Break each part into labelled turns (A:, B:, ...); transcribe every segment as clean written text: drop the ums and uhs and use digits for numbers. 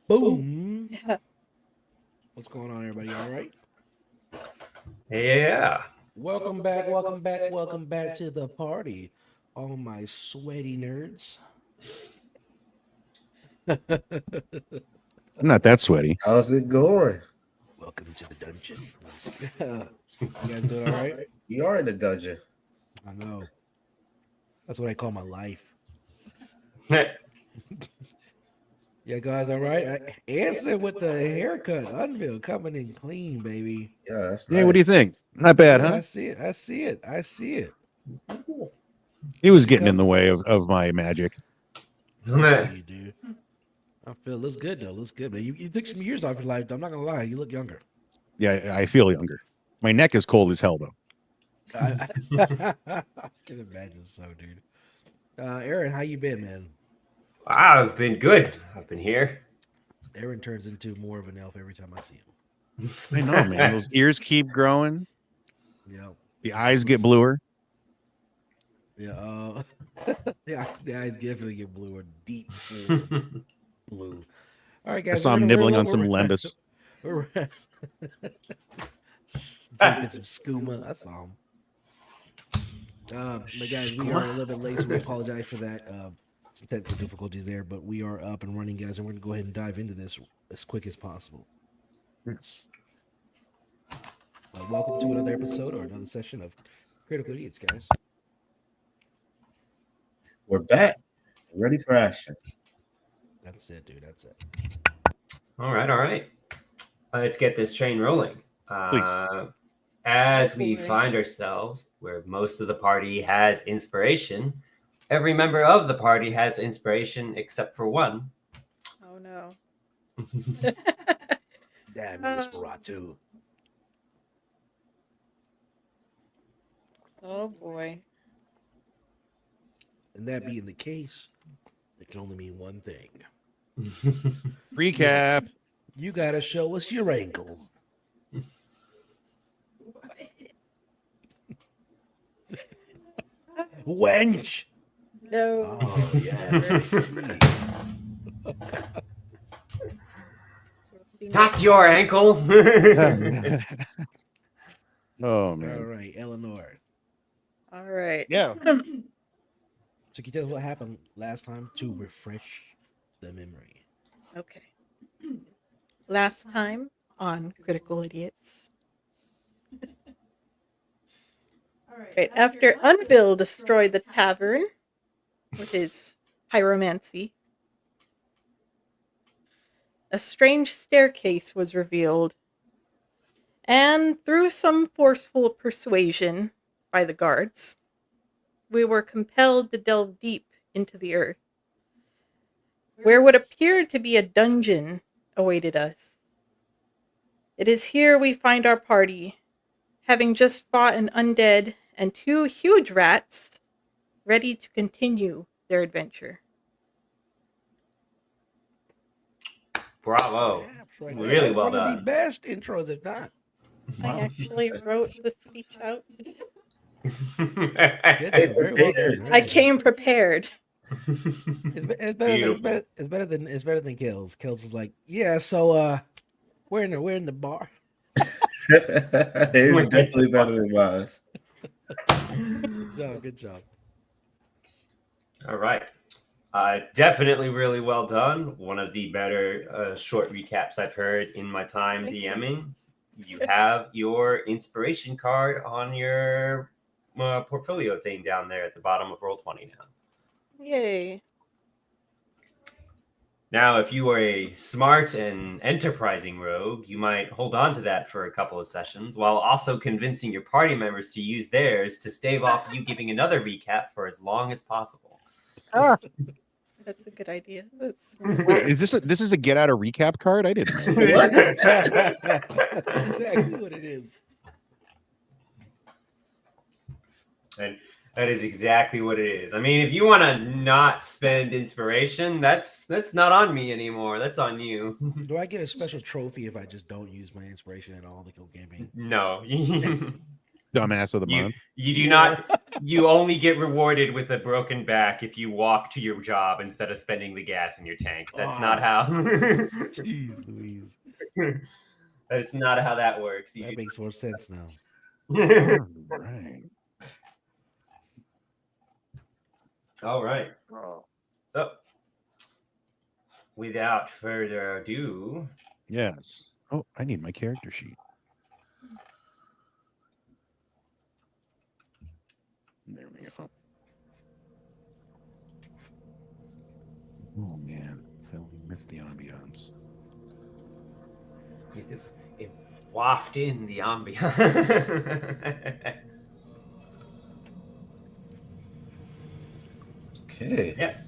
A: Boom.
B: Yeah.
A: What's going on, everybody? All right.
C: Yeah.
A: Welcome back. Welcome back. Welcome back to the party, all my sweaty nerds.
D: I'm not that sweaty.
E: How's it going?
A: Welcome to the dungeon. No, I'm just kidding. You guys doing all right?
E: We are in the dungeon.
A: I know. That's what I call my life. Yeah, guys, all right. Answer with the haircut, Unveil coming in clean, baby.
E: Yeah, that's
D: Hey, what do you think? Not bad,
A: Yeah,
D: huh?
A: I see it. I see it. I see it.
D: He was getting in the way of my magic.
A: Yeah, you do. I feel looks good though. Looks good, man. You took some years off your life. I'm not gonna lie. You look younger.
D: Yeah, I feel younger. My neck is cold as hell, though.
A: I can imagine so, dude. Aaron, how you been, man?
C: I've been good. I've been here.
A: Aaron turns into more of an elf every time I see him.
D: I know, man. Those ears keep growing.
A: Yeah.
D: The eyes get bluer.
A: Yeah. Yeah. The eyes definitely get bluer, deep blue. All right,
D: I
A: guys.
D: saw him nibbling on some lembas.
A: We're drinking some skooma. I saw him. But guys, we are a little bit late, so we apologize for that. Some technical difficulties there, but we are up and running, guys, and we're gonna go ahead and dive into this as quick as possible.
D: Yes.
A: Welcome to another episode or another session of Critical Idiots, guys.
E: We're back. Ready for action.
A: That's it, dude. That's it.
C: All right. Let's get this train rolling. As we find ourselves where most of the party has inspiration, every member of the party has inspiration except for one.
B: Oh no.
A: Damn, Whisperatu.
B: Oh boy.
A: And that being the case, it can only mean one thing.
D: Recap.
A: You gotta show us your ankle. Wench!
B: No.
A: Oh, yes, I see.
C: Not your ankle.
D: Oh,
A: All
D: man.
A: right, Eleanor.
B: All right.
D: Yeah.
A: So can you tell us what happened last time to refresh the memory?
B: Okay. Last time on Critical Idiots. Right after Unville destroyed the tavern with his pyromancy, a strange staircase was revealed, and through some forceful persuasion by the guards, we were compelled to delve deep into the earth, where what appeared to be a dungeon awaited us. It is here we find our party, having just fought an undead and two huge rats, ready to continue their adventure.
C: Bravo.
A: Right
C: Really
A: there.
C: well
A: One of the
C: done.
A: best intros, if not.
B: I actually wrote the speech out.
A: Good, very well done.
B: I came prepared.
A: It's better than Kills. Kills is like, yeah. So we're in the bar.
E: It's definitely better than mine.
A: Good job.
C: All right. Definitely really well done. One of the better short recaps I've heard in my time
B: Thank you.
C: DMing. You have your inspiration card on your portfolio thing down there at the bottom of Roll20 now.
B: Yay.
C: Now, if you were a smart and enterprising rogue, you might hold on to that for a couple of sessions while also convincing your party members to use theirs to stave off you giving another recap for as long as possible.
B: That's a good idea.
D: Wait, this is a get out of recap card? I didn't know.
E: What?
A: That's exactly what it is.
C: And that is exactly what it is. I mean, if you want to not spend inspiration, that's not on me anymore. That's on you.
A: Do I get a special trophy if I just don't use my inspiration at all to go gaming?
C: No.
D: Dumbass of the month.
C: You do not. You only get rewarded with a broken back if you walk to your job instead of spending the gas in your tank. That's not how.
A: Jeez Louise.
C: That's not how that works.
A: That makes more sense now.
D: All right.
C: All right. So, without further ado,
D: Yes. Oh, I need my character sheet. There we go. Oh man, I missed the ambiance.
C: you just waft in the ambiance.
E: Okay.
C: Yes.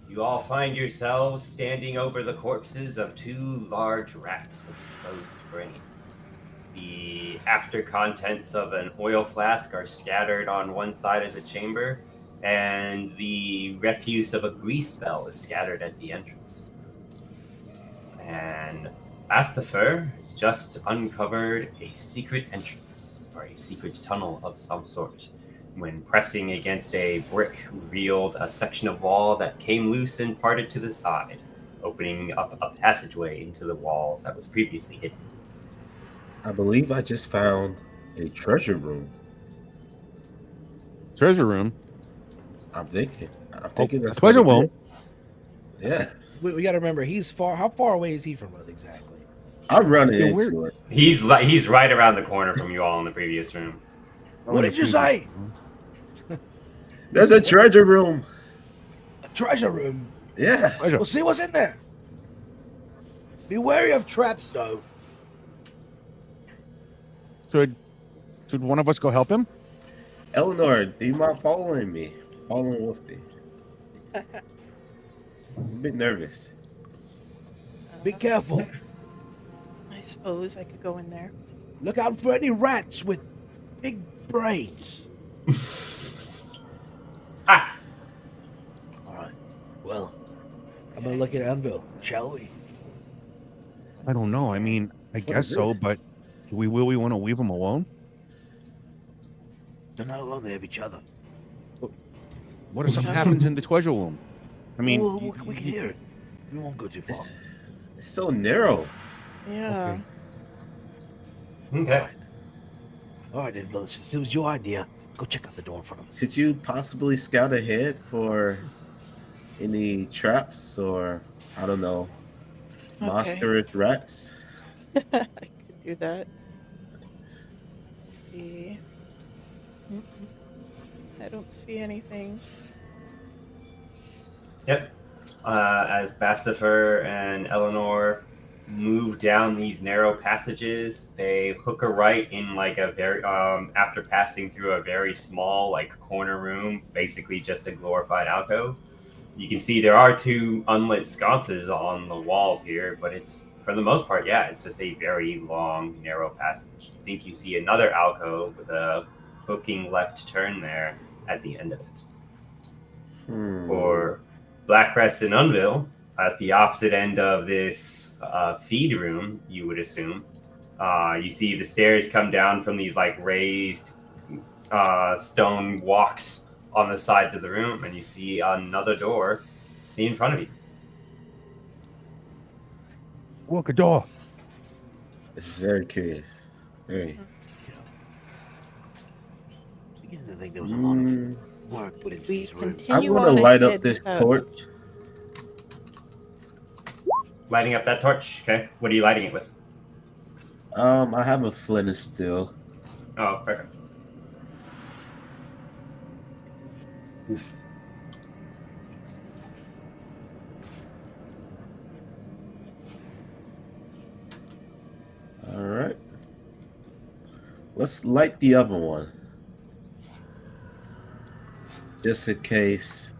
C: You all find yourselves standing over the corpses of 2 large rats with exposed brains. The after contents of an oil flask are scattered on one side of the chamber, and the refuse of a grease spell is scattered at the entrance. And Astafer has just uncovered a secret entrance, or a secret tunnel of some sort. When pressing against a brick, revealed a section of wall that came loose and parted to the side, opening up a passageway into the walls that was previously hidden.
E: I believe I just found a treasure room.
D: Treasure room.
E: I'm thinking that's
D: treasure
E: what it
D: room.
E: is. Yeah.
A: We got to remember, he's far. How far away is he from us exactly?
E: I'm running
D: Yeah,
E: into it.
C: He's right around the corner from you all in the previous room.
A: What did you say?
E: There's a treasure room.
A: A treasure room.
E: Yeah.
D: Treasure.
A: We'll see what's in there. Be wary of traps, though.
D: Should one of us go help him?
E: Eleanor, do you mind following me? Following with me. I'm a bit nervous.
A: Be careful.
B: I suppose I could go in there.
A: Look out for any rats with big brains.
C: Ah!
A: All right. Well, I'm gonna look at Anvil, shall we?
D: I don't know. I mean, I guess
E: is
D: so,
E: this?
D: but we want to leave him alone?
A: They're not alone. They have each other.
D: What if something happens in the treasure room? I mean,
A: Well, we can hear it. We won't go too far.
E: It's so narrow.
B: Yeah.
C: Okay.
A: All right, Anvil. Since it was your idea, go check out the door in front of us.
E: Could you possibly scout ahead for any traps or, I don't know, monstrous rats?
B: I could do that. Let's see. I don't see anything.
C: Yep. As Bastifer and Eleanor move down these narrow passages, they hook a right in like a very after passing through a very small like corner room, basically just a glorified alcove. You can see there are 2 unlit sconces on the walls here, but it's for the most part, yeah, it's just a very long, narrow passage. I think you see another alcove with a hooking left turn there at the end of it. For Blackcrest and Unville, at the opposite end of this feed room, you would assume, you see the stairs come down from these like raised stone walks on the sides of the room, and you see another door in front of you.
D: look, a door.
E: This is very curious. Very.
A: Beginning to think there was a lot of work put into
B: We
A: these rooms.
E: I
B: continue
E: want
B: on
E: to light
B: ahead
E: up this
B: without-
E: torch.
C: Lighting up that torch, okay? What are you lighting it with?
E: I have a flint and steel.
C: Oh, perfect.
E: All right. Let's light the other one. Just in case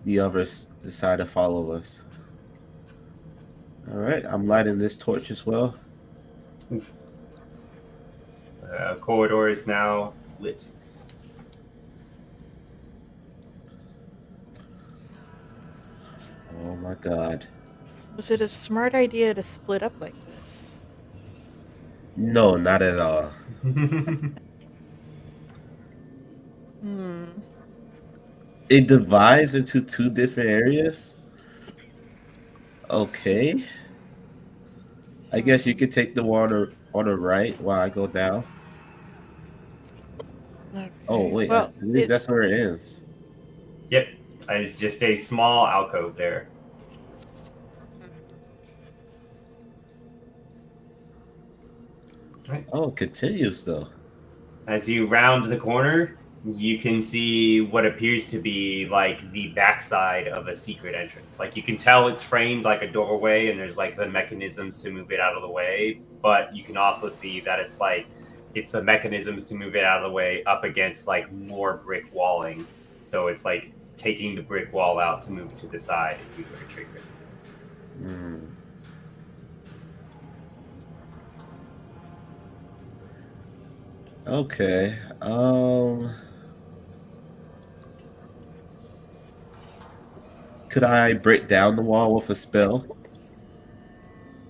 E: the others decide to follow us. All right, I'm lighting this torch as well.
C: The corridor is now lit.
E: Oh my god.
B: Was it a smart idea to split up like this?
E: No, not at all. It divides into two different areas. Okay. I guess you could take the one on the right while I go down.
B: Okay.
E: Oh wait, I
B: Well,
E: believe that's where it is.
C: Yep, it's just a small alcove there.
E: Oh, it continues though.
C: As you round the corner, you can see what appears to be like the backside of a secret entrance. Like you can tell it's framed like a doorway, and there's like the mechanisms to move it out of the way. But you can also see that it's the mechanisms to move it out of the way up against like more brick walling. So it's like taking the brick wall out to move to the side if you were to trigger it.
E: Hmm. Okay. Could I break down the wall with a spell?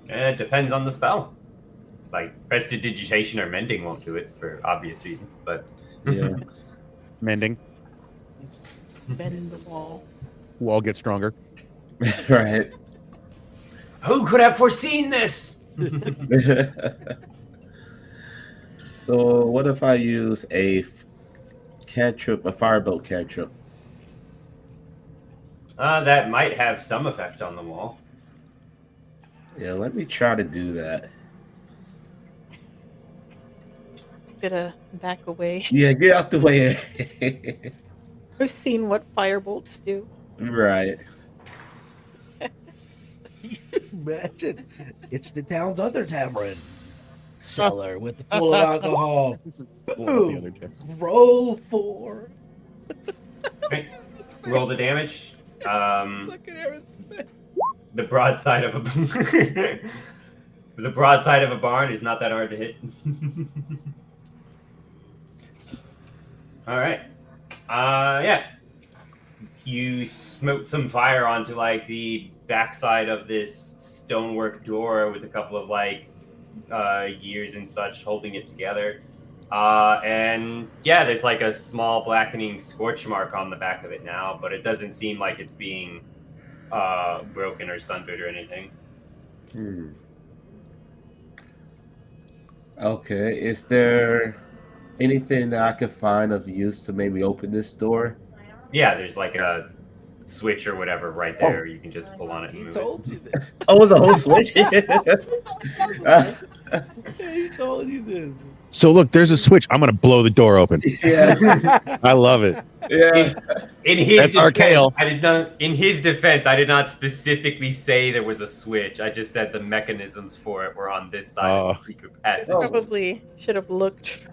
C: It depends on the spell. Like prestidigitation or mending won't do it for obvious reasons, but
E: Yeah.
D: Mending.
B: bend the wall.
D: Wall gets stronger.
E: Right.
C: who could have foreseen this?
E: So what if I use a cantrip, a firebolt cantrip?
C: That might have some effect on the wall.
E: Yeah, let me try to do that.
B: Gonna back away.
E: Yeah, get out the way.
B: I've seen what firebolts do.
E: Right.
A: Imagine it's the town's other tavern cellar with the full of alcohol.
D: Pull up the other two.
A: Roll 4.
C: Okay. Roll the damage.
A: Look at Aaron's face.
C: The broadside of a the broadside of a barn is not that hard to hit. All right. Yeah. You smote some fire onto like the backside of this stonework door with a couple of like gears and such holding it together. And yeah, there's like a small blackening scorch mark on the back of it now, but it doesn't seem like it's being broken or sundered or anything.
E: Okay. Is there anything that I could find of use to maybe open this door?
C: Yeah, there's like a switch or whatever right there. You can just pull on it and
A: He
C: move
A: told you this.
E: Oh, it's a whole switch.
A: He told you this.
D: So look, there's a switch. I'm gonna blow the door open.
E: Yeah.
D: I love it.
E: Yeah.
C: In his
D: That's our Kale.
C: I did not. In his defense, I did not specifically say there was a switch. I just said the mechanisms for it were on this side of the secret passage.
E: Oh.
B: Probably should have looked.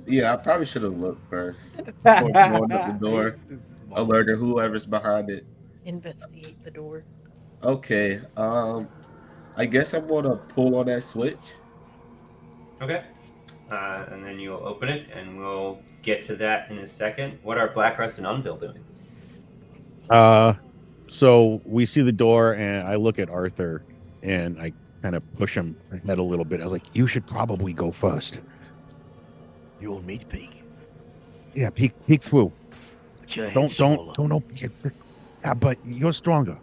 E: Yeah, I probably should have looked first before blowing up the door,
A: He's too small.
E: alerting whoever's behind it.
B: Investigate the door.
E: Okay. I guess I'm gonna pull on that switch.
C: Okay. And then you'll open it, and we'll get to that in a second. What are Blackrust and Unbill doing?
D: So we see the door, and I look at Arthur, and I kind of push him ahead a little bit. I was like, "You should probably go first."
A: You want me to peek?
D: Yeah, peek through.
A: But your head's
D: Don't
A: smaller.
D: open. Yeah, but you're stronger.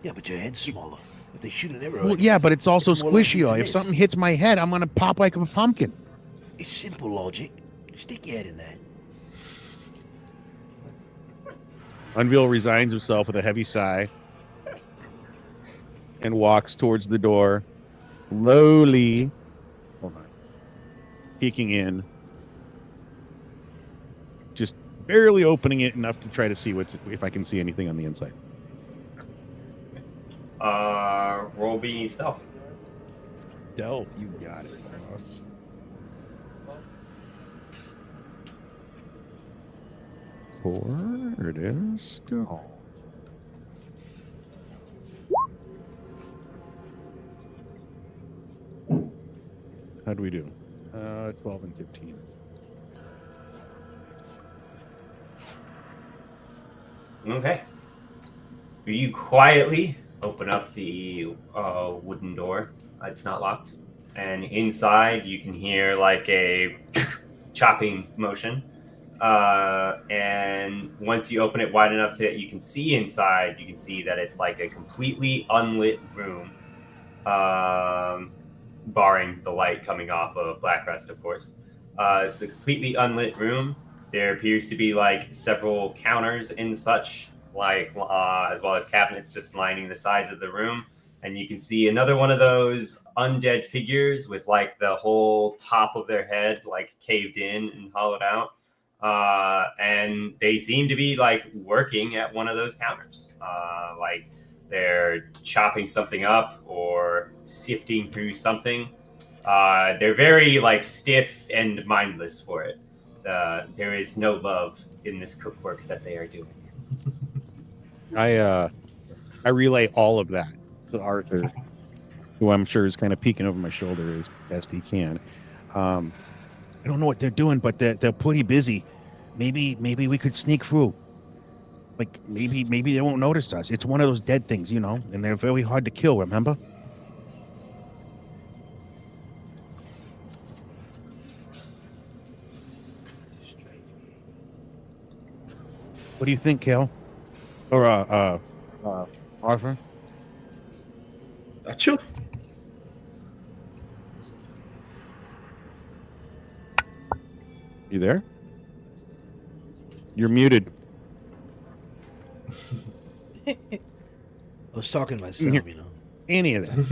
A: Yeah, but your head's smaller. If they shoot an arrow,
D: Well,
A: at
D: yeah,
A: you,
D: but it's also
A: it's more likely to
D: squishier. If
A: miss.
D: something hits my head, I'm gonna pop like a pumpkin.
A: It's simple logic. Stick your head in that.
D: Unveil resigns himself with a heavy sigh and walks towards the door, slowly, peeking in, just barely opening it enough to try to see if I can see anything on the inside.
C: Roll beanie stealth.
D: Delph, you got it, boss. There it is. Oh. How do we do? 12 and 15.
C: Okay. You quietly open up the wooden door. It's not locked. and inside you can hear like a chopping motion. And once you open it wide enough that you can see inside, you can see that it's like a completely unlit room, barring the light coming off of Blackrest, of course. It's a completely unlit room. There appears to be like several counters and such, like as well as cabinets just lining the sides of the room. And you can see another one of those undead figures with like the whole top of their head like caved in and hollowed out. And they seem to be like working at one of those counters. Like they're chopping something up or sifting through something. They're very like stiff and mindless for it. There is no love in this cookwork that they are doing.
D: I relay all of that to Arthur, who I'm sure is kind of peeking over my shoulder as best he can. I don't know what they're doing, but they're pretty busy. Maybe we could sneak through. Like maybe they won't notice us. It's one of those dead things, you know, and they're very hard to kill. Remember? What do you think, Kel? Or Arthur?
E: Achoo.
D: You there? You're muted.
A: I was talking to myself, you know.
D: Any of that.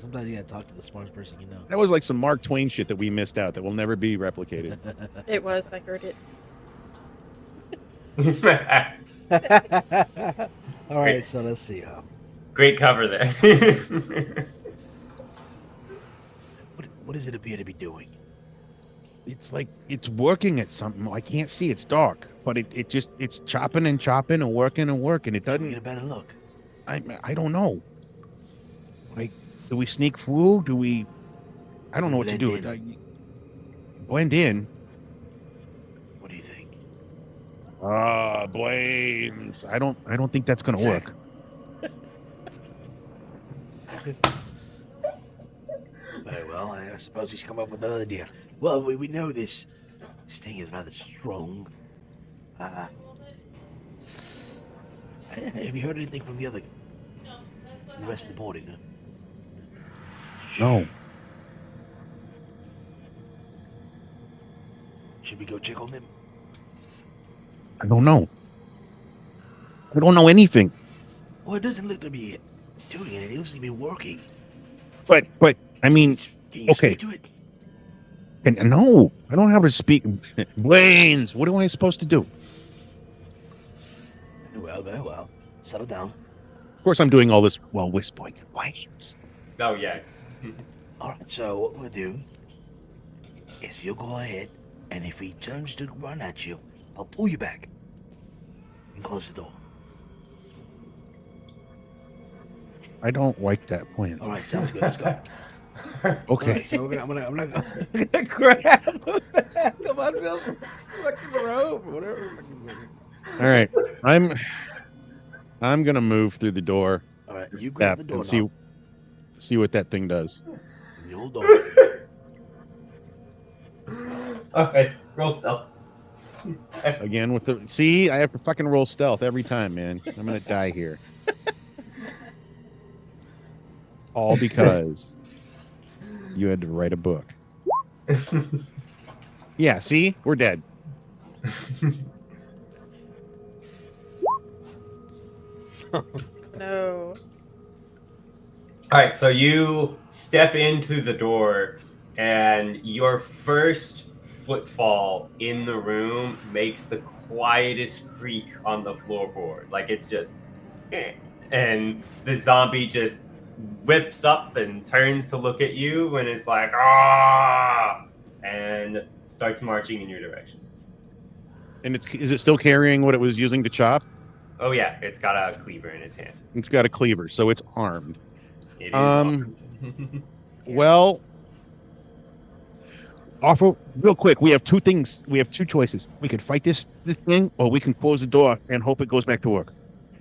A: Sometimes you gotta talk to the smartest person you know.
D: That was like some Mark Twain shit that we missed out that will never be replicated.
B: It was. I heard it.
A: All right, so let's see.
C: Great cover there.
A: What does it appear to be doing?
D: It's like it's working at something. I can't see. It's dark, but it's chopping and chopping and working and working. It
A: Should we
D: doesn't.
A: get a better look?
D: I don't know. Like, do we sneak through? Do we? I don't know what to do. Blend in.
A: What do you think?
D: Blames. I don't think that's gonna work.
A: Very well, I suppose we should come up with another idea. Well, we know this thing is rather strong. Have you heard anything from the rest of the boarding? Huh?
D: No.
A: Should we go check on them?
D: I don't know. I don't know anything.
A: Well, it doesn't look to be doing anything. It looks to be working.
D: But I mean,
A: Can you
D: okay.
A: speak to it?
D: And no, I don't have to speak. Blaines, what am I supposed to do?
A: Very well. Settle down.
D: Of course, I'm doing all this while whispering. Blaines.
C: Oh yeah.
A: All right, so what we'll do is you'll go ahead, and if he turns to run at you, I'll pull you back and close the door.
D: I don't like that plan.
A: All right, sounds good. Let's go.
D: Okay.
A: All right, so I'm gonna grab him. Come on, Bill. Fucking the rope or whatever.
D: All right. I'm gonna move through the door.
A: All right, you grab the door
D: and see what that thing does.
A: The old door.
C: Okay, roll stealth.
D: Again with the see, I have to fucking roll stealth every time, man. I'm gonna die here. All because you had to write a book. Yeah, see? We're dead.
B: No.
C: All right, so you step into the door, and your first footfall in the room makes the quietest creak on the floorboard. Like it's just, and the zombie just whips up and turns to look at you, and it's like, ah, and starts marching in your direction.
D: And is it still carrying what it was using to chop?
C: Oh yeah, it's got a cleaver in its hand.
D: It's got a cleaver, so it's armed.
C: It is awesome.
D: Well, offer real quick. We have two things. We have two choices. We can fight this thing, or we can close the door and hope it goes back to work.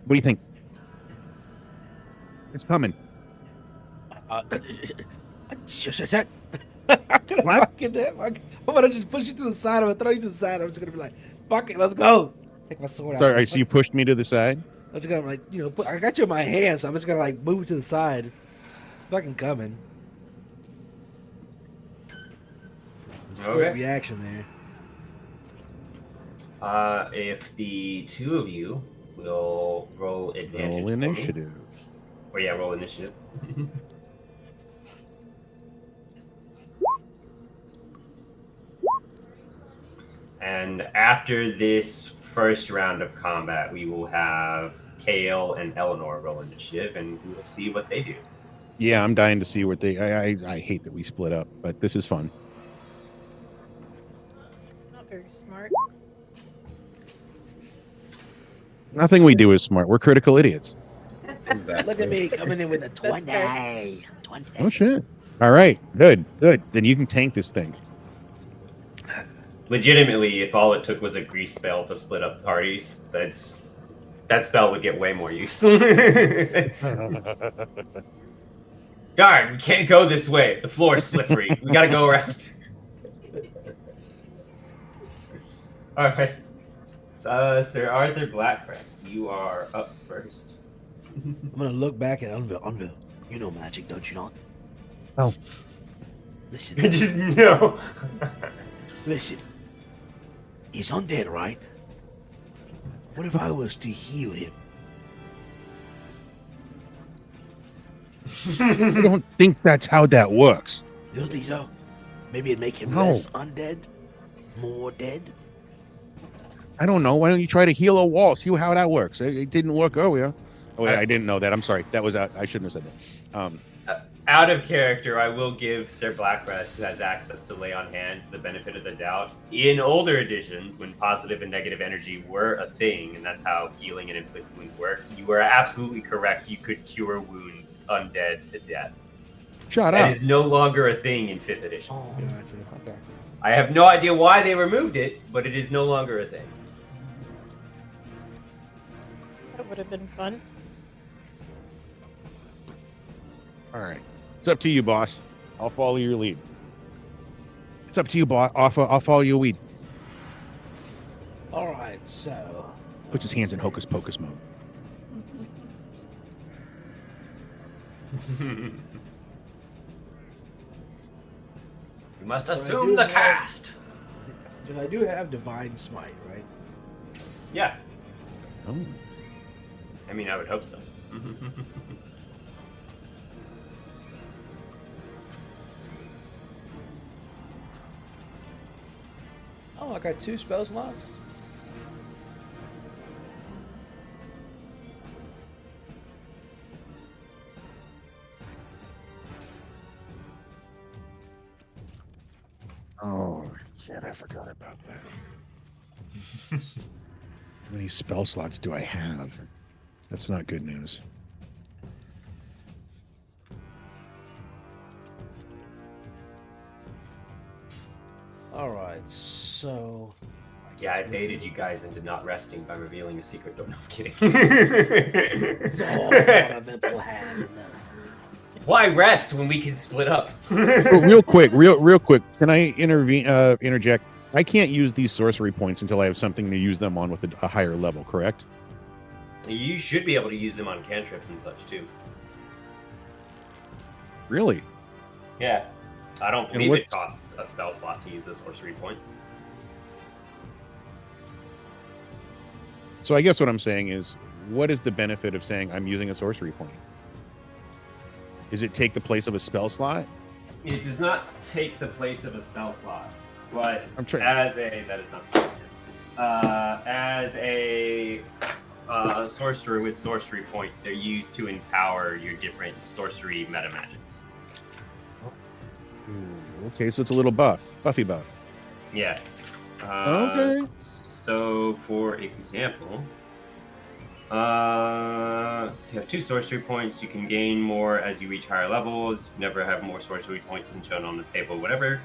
D: What do you think? It's coming.
A: Just that. I'm gonna
D: What?
A: fucking I'm gonna just push you to the side. I'm gonna throw you to the side. I'm just gonna be like, fuck it, let's go. Take my sword out.
D: Sorry, so you pushed me to the side?
A: I'm just gonna like, I got you in my hand, so I'm just gonna like move to the side. It's fucking coming. It's a quick
C: Okay.
A: reaction there.
C: If the two of you will roll advantage.
D: Roll
C: for me.
D: initiative.
C: Or yeah, roll initiative. And after this first round of combat, we will have Kale and Eleanor roll initiative, and we will see what they do.
D: Yeah, I'm dying to see what they. I hate that we split up, but this is fun.
B: Not very smart.
D: Nothing we do is smart. We're critical idiots.
E: Exactly.
A: Look at me coming in with a
B: That's
A: 20. 20.
D: Oh shit! All right, good. Then you can tank this thing.
C: Legitimately, if all it took was a grease spell to split up parties, that spell would get way more use. Darn, we can't go this way. The floor is slippery. We gotta go around. All right. Sir Arthur Blackcrest, you are up first.
A: I'm gonna look back at Unville. You know magic, don't you not?
D: Oh.
A: Listen,
C: Just no.
A: listen. He's undead, right? What if I was to heal him?
D: I don't think that's how that works.
A: You don't think so? Maybe it'd make him
D: No.
A: less undead? More dead?
D: I don't know. Why don't you try to heal a wall? See how that works. It didn't work earlier. Oh, wait, I didn't know that. I'm sorry. That was out. I shouldn't have said that.
C: Out of character, I will give Sir Blackcrest, who has access to lay on hands, the benefit of the doubt. In older editions, when positive and negative energy were a thing, and that's how healing and inflict wounds work, you were absolutely correct. You could cure wounds undead to death.
D: Shut
C: That
D: up.
C: is no longer a thing in 5th edition.
A: Oh, okay.
C: I have no idea why they removed it, but it is no longer a thing.
B: That would have been fun.
D: All right. It's up to you, boss. I'll follow your lead. It's up to you, boss. I'll follow your lead.
A: Alright, so.
D: Puts his hands in hocus pocus mode.
C: You must
A: So I
C: assume
A: do
C: the
A: have-
C: cast.
A: I do have Divine Smite, right?
C: Yeah,
D: Oh.
C: I mean, I would hope so.
A: Oh, I got 2 spell slots?
D: Oh, shit. I forgot about that. How many spell slots do I have? That's not good news.
A: Alright, so.
C: Yeah, I baited you guys into not resting by revealing a secret. No, I'm kidding.
A: It's all part of the plan.
C: Why rest when we can split up?
D: But real quick, can I interject? I can't use these sorcery points until I have something to use them on with a higher level, correct?
C: You should be able to use them on cantrips and such too.
D: Really?
C: Yeah, I don't
D: And
C: believe it
D: what's-
C: costs a spell slot to use a sorcery point.
D: So I guess what I'm saying is, what is the benefit of saying I'm using a sorcery point? Is it take the place of a spell slot?
C: It does not take the place of a spell slot, but
D: I'm trying.
C: as a sorcerer with sorcery points, they're used to empower your different sorcery meta magics.
D: Okay, so it's a little buffy buff.
C: Yeah.
D: Okay.
C: So, for example, you have 2 sorcery points. You can gain more as you reach higher levels. You never have more sorcery points than shown on the table, whatever.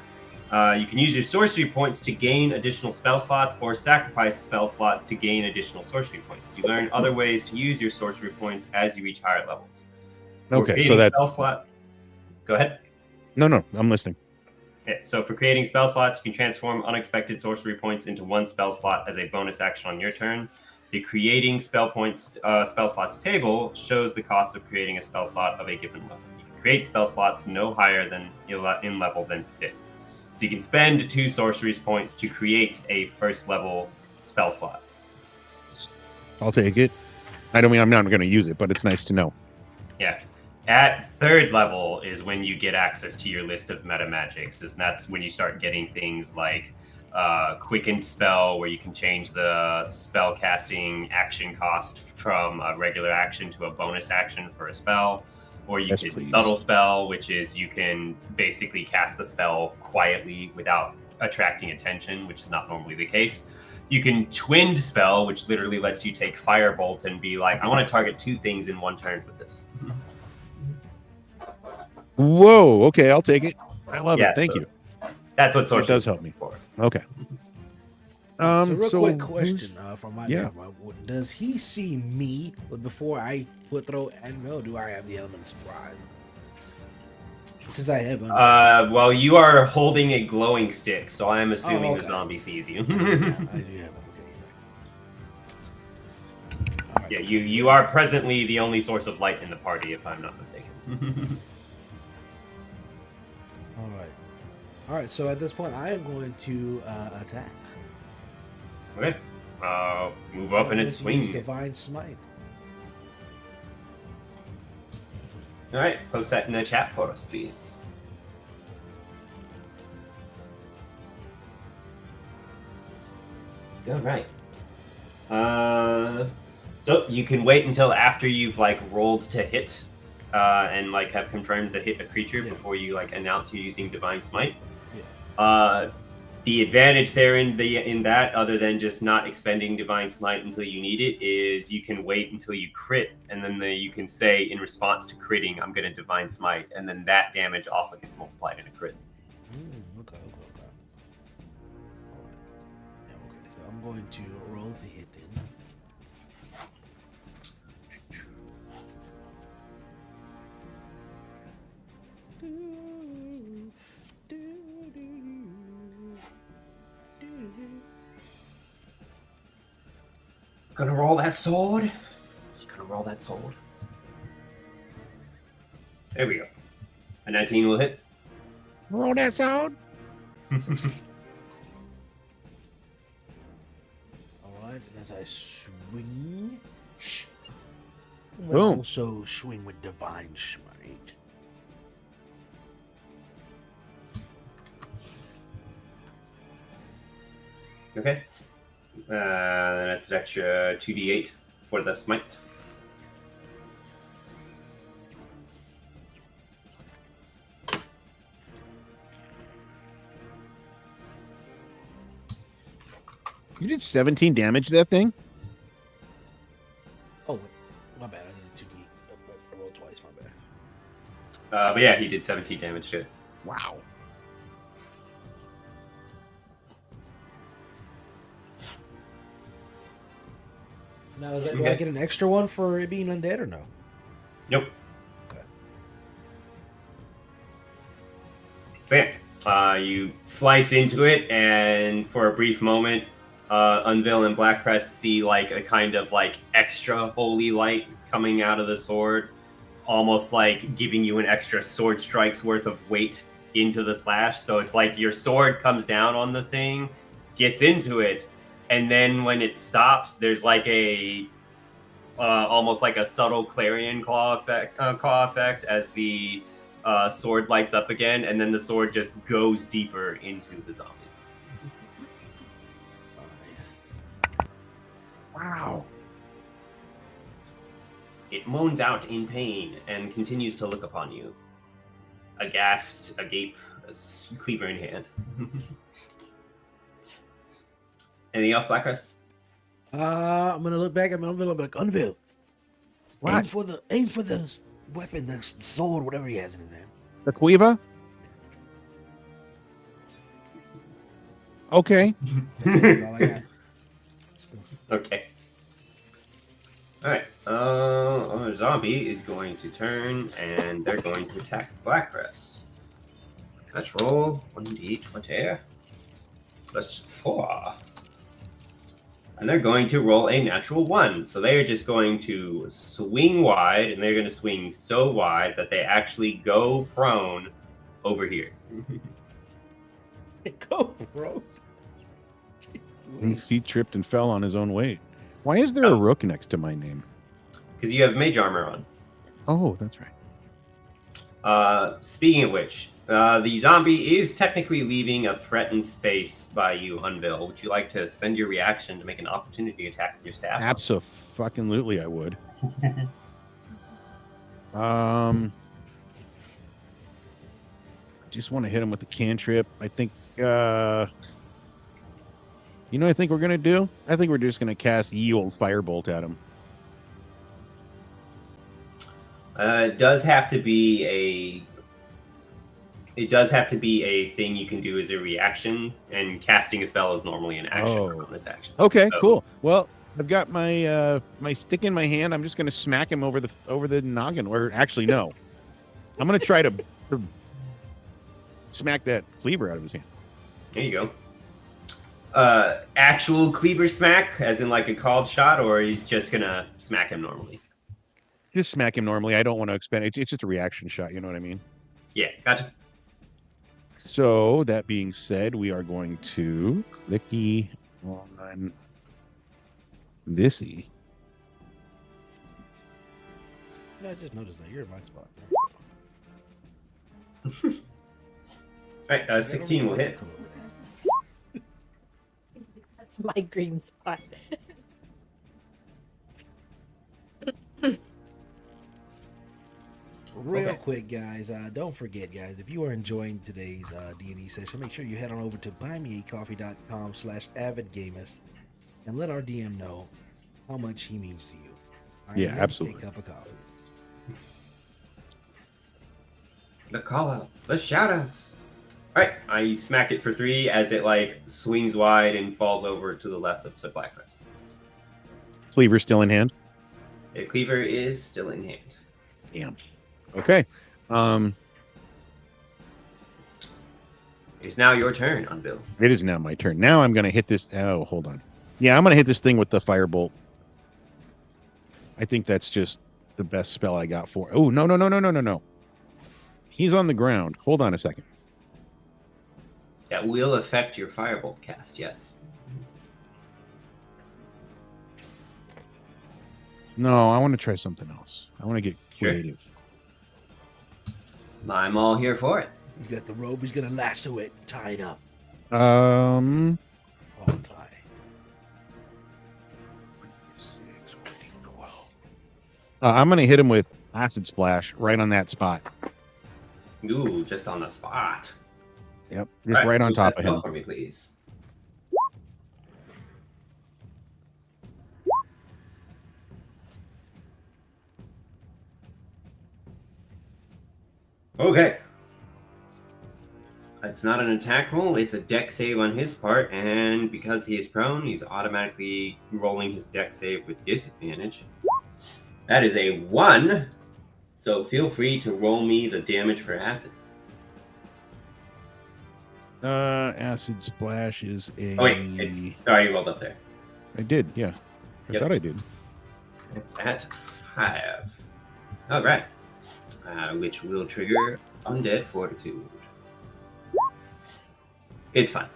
C: You can use your sorcery points to gain additional spell slots or sacrifice spell slots to gain additional sorcery points. You learn other ways to use your sorcery points as you reach higher levels. For
D: Okay, so
C: gaining
D: that's
C: spell slot. Go ahead.
D: No, I'm listening.
C: Okay, so for creating spell slots, you can transform unexpected sorcery points into one spell slot as a bonus action on your turn. The creating spell slots table shows the cost of creating a spell slot of a given level. You can create spell slots no higher than in level than 5th. So you can spend 2 sorcery points to create a first level spell slot.
D: I'll take it. I'm not going to use it, but it's nice to know.
C: Yeah. At 3rd level is when you get access to your list of meta magics, and that's when you start getting things like quickened spell, where you can change the spell casting action cost from a regular action to a bonus action for a spell, or you get subtle spell, which is you can basically cast the spell quietly without attracting attention, which is not normally the case. You can twinned spell, which literally lets you take firebolt and be like, I want to target 2 things in one turn with this.
D: Whoa, okay, I'll take it. I love it. Thank you.
C: That's what sorcery
D: it does help me
C: for.
D: Okay.
F: So real quick question from my
D: yeah.
F: Does he see me before I throw anvil? Do I have the element of surprise? Since I have
C: well, you are holding a glowing stick, so I am assuming the zombie sees you.
F: I do have it. Okay.
C: Yeah, you are presently the only source of light in the party, if I'm not mistaken.
F: All right. So at this point, I am going to attack.
C: Okay. Move up and it's swing.
F: Divine Smite.
C: All right. Post that in the chat for us, please. All right. So you can wait until after you've rolled to hit, and have confirmed to hit a creature before you announce you're using Divine Smite. Yeah. The advantage there in that, other than just not expending Divine Smite until you need it, is you can wait until you crit, and then you can say in response to critting, I'm going to Divine Smite, and then that damage also gets multiplied in a crit.
F: Okay. So I'm going to roll to hit then.
C: Gonna roll that sword. There we go. A 19 will hit.
D: Roll that sword.
F: All right, and as I swing, I'm gonna
D: Boom.
F: also swing with Divine Smite.
C: Okay. Then that's an extra 2d8 for the smite.
D: You did 17 damage to that thing?
F: Oh, wait. My bad. I did 2D. I rolled twice. My bad.
C: But yeah, he did 17 damage to it.
D: Wow.
F: Now, do I get an extra one for it being undead or no?
C: Nope.
F: Okay.
C: So yeah, you slice into it, and for a brief moment, Unveil and Blackcrest see a kind of extra holy light coming out of the sword, almost giving you an extra sword strike's worth of weight into the slash. So it's your sword comes down on the thing, gets into it, and then when it stops, there's almost a subtle clarion claw effect as the sword lights up again, and then the sword just goes deeper into the zombie.
F: Nice.
D: Wow.
C: It moans out in pain and continues to look upon you, aghast, agape, a cleaver in hand. Anything else, Blackrest?
F: I'm gonna look back at my Unveil. I'm like, Unveil.
D: What?
F: Aim for the weapon, the sword, whatever he has in his hand.
D: The Quiva? Okay.
F: That's all I got.
C: Okay. Alright. Our zombie is going to turn, and they're going to attack Blackrest. Let's roll 1d20 plus 4. And they're going to roll a natural 1. So they're just going to swing wide, and they're going to swing so wide that they actually go prone over here.
F: Go, bro.
D: He tripped and fell on his own weight. Why is there a rook next to my name?
C: Because you have mage armor on.
D: Oh, that's right.
C: Speaking of which, the zombie is technically leaving a threatened space by you, Unbill. Would you like to spend your reaction to make an opportunity attack with your staff?
D: Absolutely, I would. I just want to hit him with the cantrip. I think. You know what I think we're gonna do? I think we're just gonna cast ye old firebolt at him.
C: It does have to be a thing you can do as a reaction, and casting a spell is normally an action on this action.
D: Okay, cool. Well, I've got my my stick in my hand. I'm just gonna smack him over the noggin. Or actually, no, I'm gonna try to smack that cleaver out of his hand.
C: There you go. Actual cleaver smack, as in like a called shot, or are you just gonna smack him normally?
D: Just smack him normally. I don't want to expend it. It's just a reaction shot. You know what I mean?
C: Yeah, gotcha.
D: So that being said, we are going to clicky on thisy.
F: Yeah, I just noticed that you're in my spot.
C: Alright, 16 will hit.
B: That's my green spot.
F: Real quick, guys, don't forget, guys, if you are enjoying today's D&D session, make sure you head on over to buymeacoffee.com/avidgamist and let our DM know how much he means to you. All right,
D: Yeah, absolutely.
F: Take a cup of coffee.
C: The call-outs, the shout-outs. Alright, I smack it for 3 as it like swings wide and falls over to the left of the Blackrest.
D: Cleaver still in hand.
C: The cleaver is still in hand.
D: Damn. Okay.
C: It's now your turn, Unbill.
D: It is now my turn. Now I'm going to hit this. Oh, hold on. Yeah, I'm going to hit this thing with the firebolt. I think that's just the best spell I got for. Oh, no. He's on the ground. Hold on a second.
C: That will affect your firebolt cast, yes.
D: No, I want to try something else. I want to get creative.
C: I'm all here for it.
F: He's got the rope. He's gonna lasso it, tie it up,
D: Sure.
F: all tight.
D: I'm going to hit him with acid splash right on that spot.
C: Ooh, just on the spot.
D: Yep, just right on
C: use
D: top
C: that
D: of him.
C: spell for me, please. Okay. It's not an attack roll, it's a deck save on his part, and because he is prone, he's automatically rolling his deck save with disadvantage. That is a 1, so feel free to roll me the damage for acid.
D: Acid splash is a.
C: Oh wait, it's sorry, you rolled up there.
D: I did, yeah. I thought I did.
C: It's at 5. Alright. Which will trigger undead fortitude. It's fine.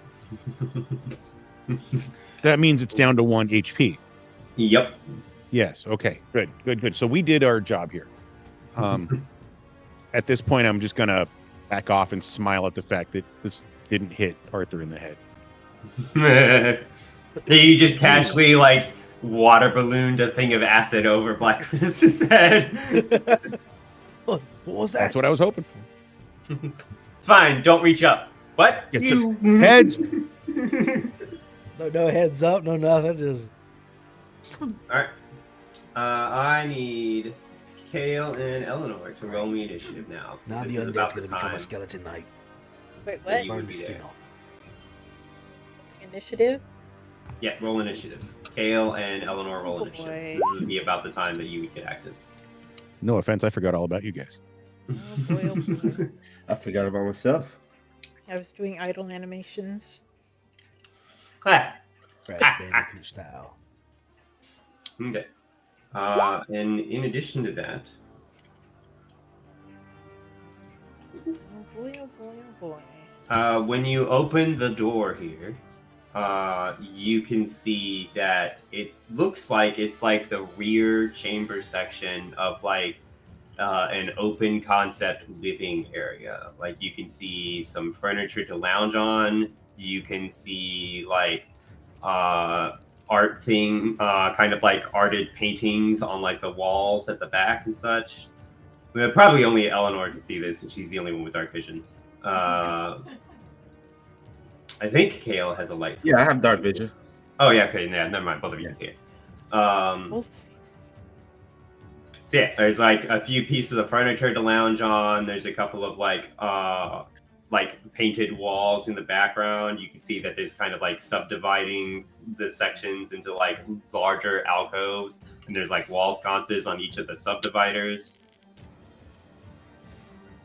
D: That means it's down to 1 HP.
C: Yep.
D: Yes. Okay. Good. So we did our job here. At this point, I'm just gonna back off and smile at the fact that this didn't hit Arthur in the head.
C: You just casually like water ballooned a thing of acid over Blackness's head.
F: What was that?
D: That's what I was hoping for.
C: It's fine. Don't reach up. What?
D: Get the
C: You
D: heads.
F: No heads up, no nothing. Just
C: All right. I need Kale and Eleanor to roll me initiative now.
F: now
C: This
F: the
C: is about
F: undead's gonna
C: the
F: become
C: time.
F: a skeleton knight.
B: Wait,
C: Yeah,
B: what?
C: you
F: Burn
C: would
F: the
C: be
F: skin
C: there.
F: off.
B: Initiative?
C: Yeah, roll initiative. Kale and Eleanor roll
B: Oh,
C: initiative.
B: boy.
C: This would be about the time that you would get active.
D: No offense, I forgot all about you guys.
B: Oh boy, oh boy.
E: I forgot about myself.
B: I was doing idle animations.
C: Ah,
F: Crash Bandicoot style.
C: okay. And in addition to that,
B: Oh boy, oh boy, oh boy.
C: when you open the door here, you can see that it looks like it's like the rear chamber section of like an open concept living area. Like you can see some furniture to lounge on. You can see like art thing, kind of like arted paintings on like the walls at the back and such. Well, probably only Eleanor can see this, and she's the only one with dark vision. I think Kale has a light.
E: Yeah, I have dark vision.
C: Oh yeah, okay, yeah, never mind. Both of you can see it.
B: We'll see.
C: So yeah, there's like a few pieces of furniture to lounge on. There's a couple of like painted walls in the background. You can see that there's kind of like subdividing the sections into like larger alcoves, and there's like wall sconces on each of the subdividers.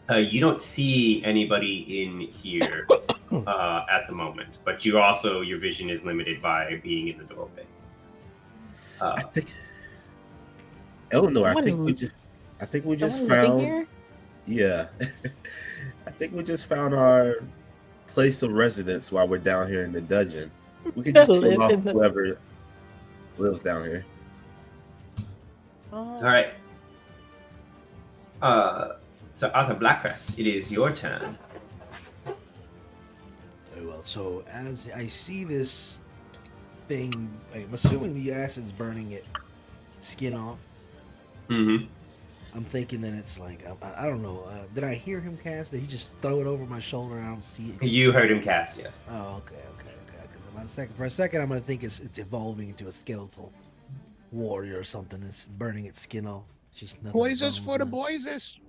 C: You don't see anybody in here at the moment, but you also, your vision is limited by being in the doorway.
E: I think Eleanor, I think we just
B: Someone living
E: found.
B: here?
E: Yeah, I think we just found our place of residence while we're down here in the dungeon. We could just
B: Live
E: kill off
B: in the-
E: whoever lives down here.
B: Oh.
C: All right. So Arthur Blackcrest, it is your turn.
F: Very well. So as I see this thing, I'm assuming the acid's burning it skin off.
C: Mm-hmm.
F: I'm thinking that it's like I don't know. Did I hear him cast? Did he just throw it over my shoulder and I don't see it?
C: You heard him cast, yes.
F: Oh, okay. Because for a second, I'm gonna think it's evolving into a skeletal warrior or something. It's burning its skin off. Just nothing.
D: Boises for the boises.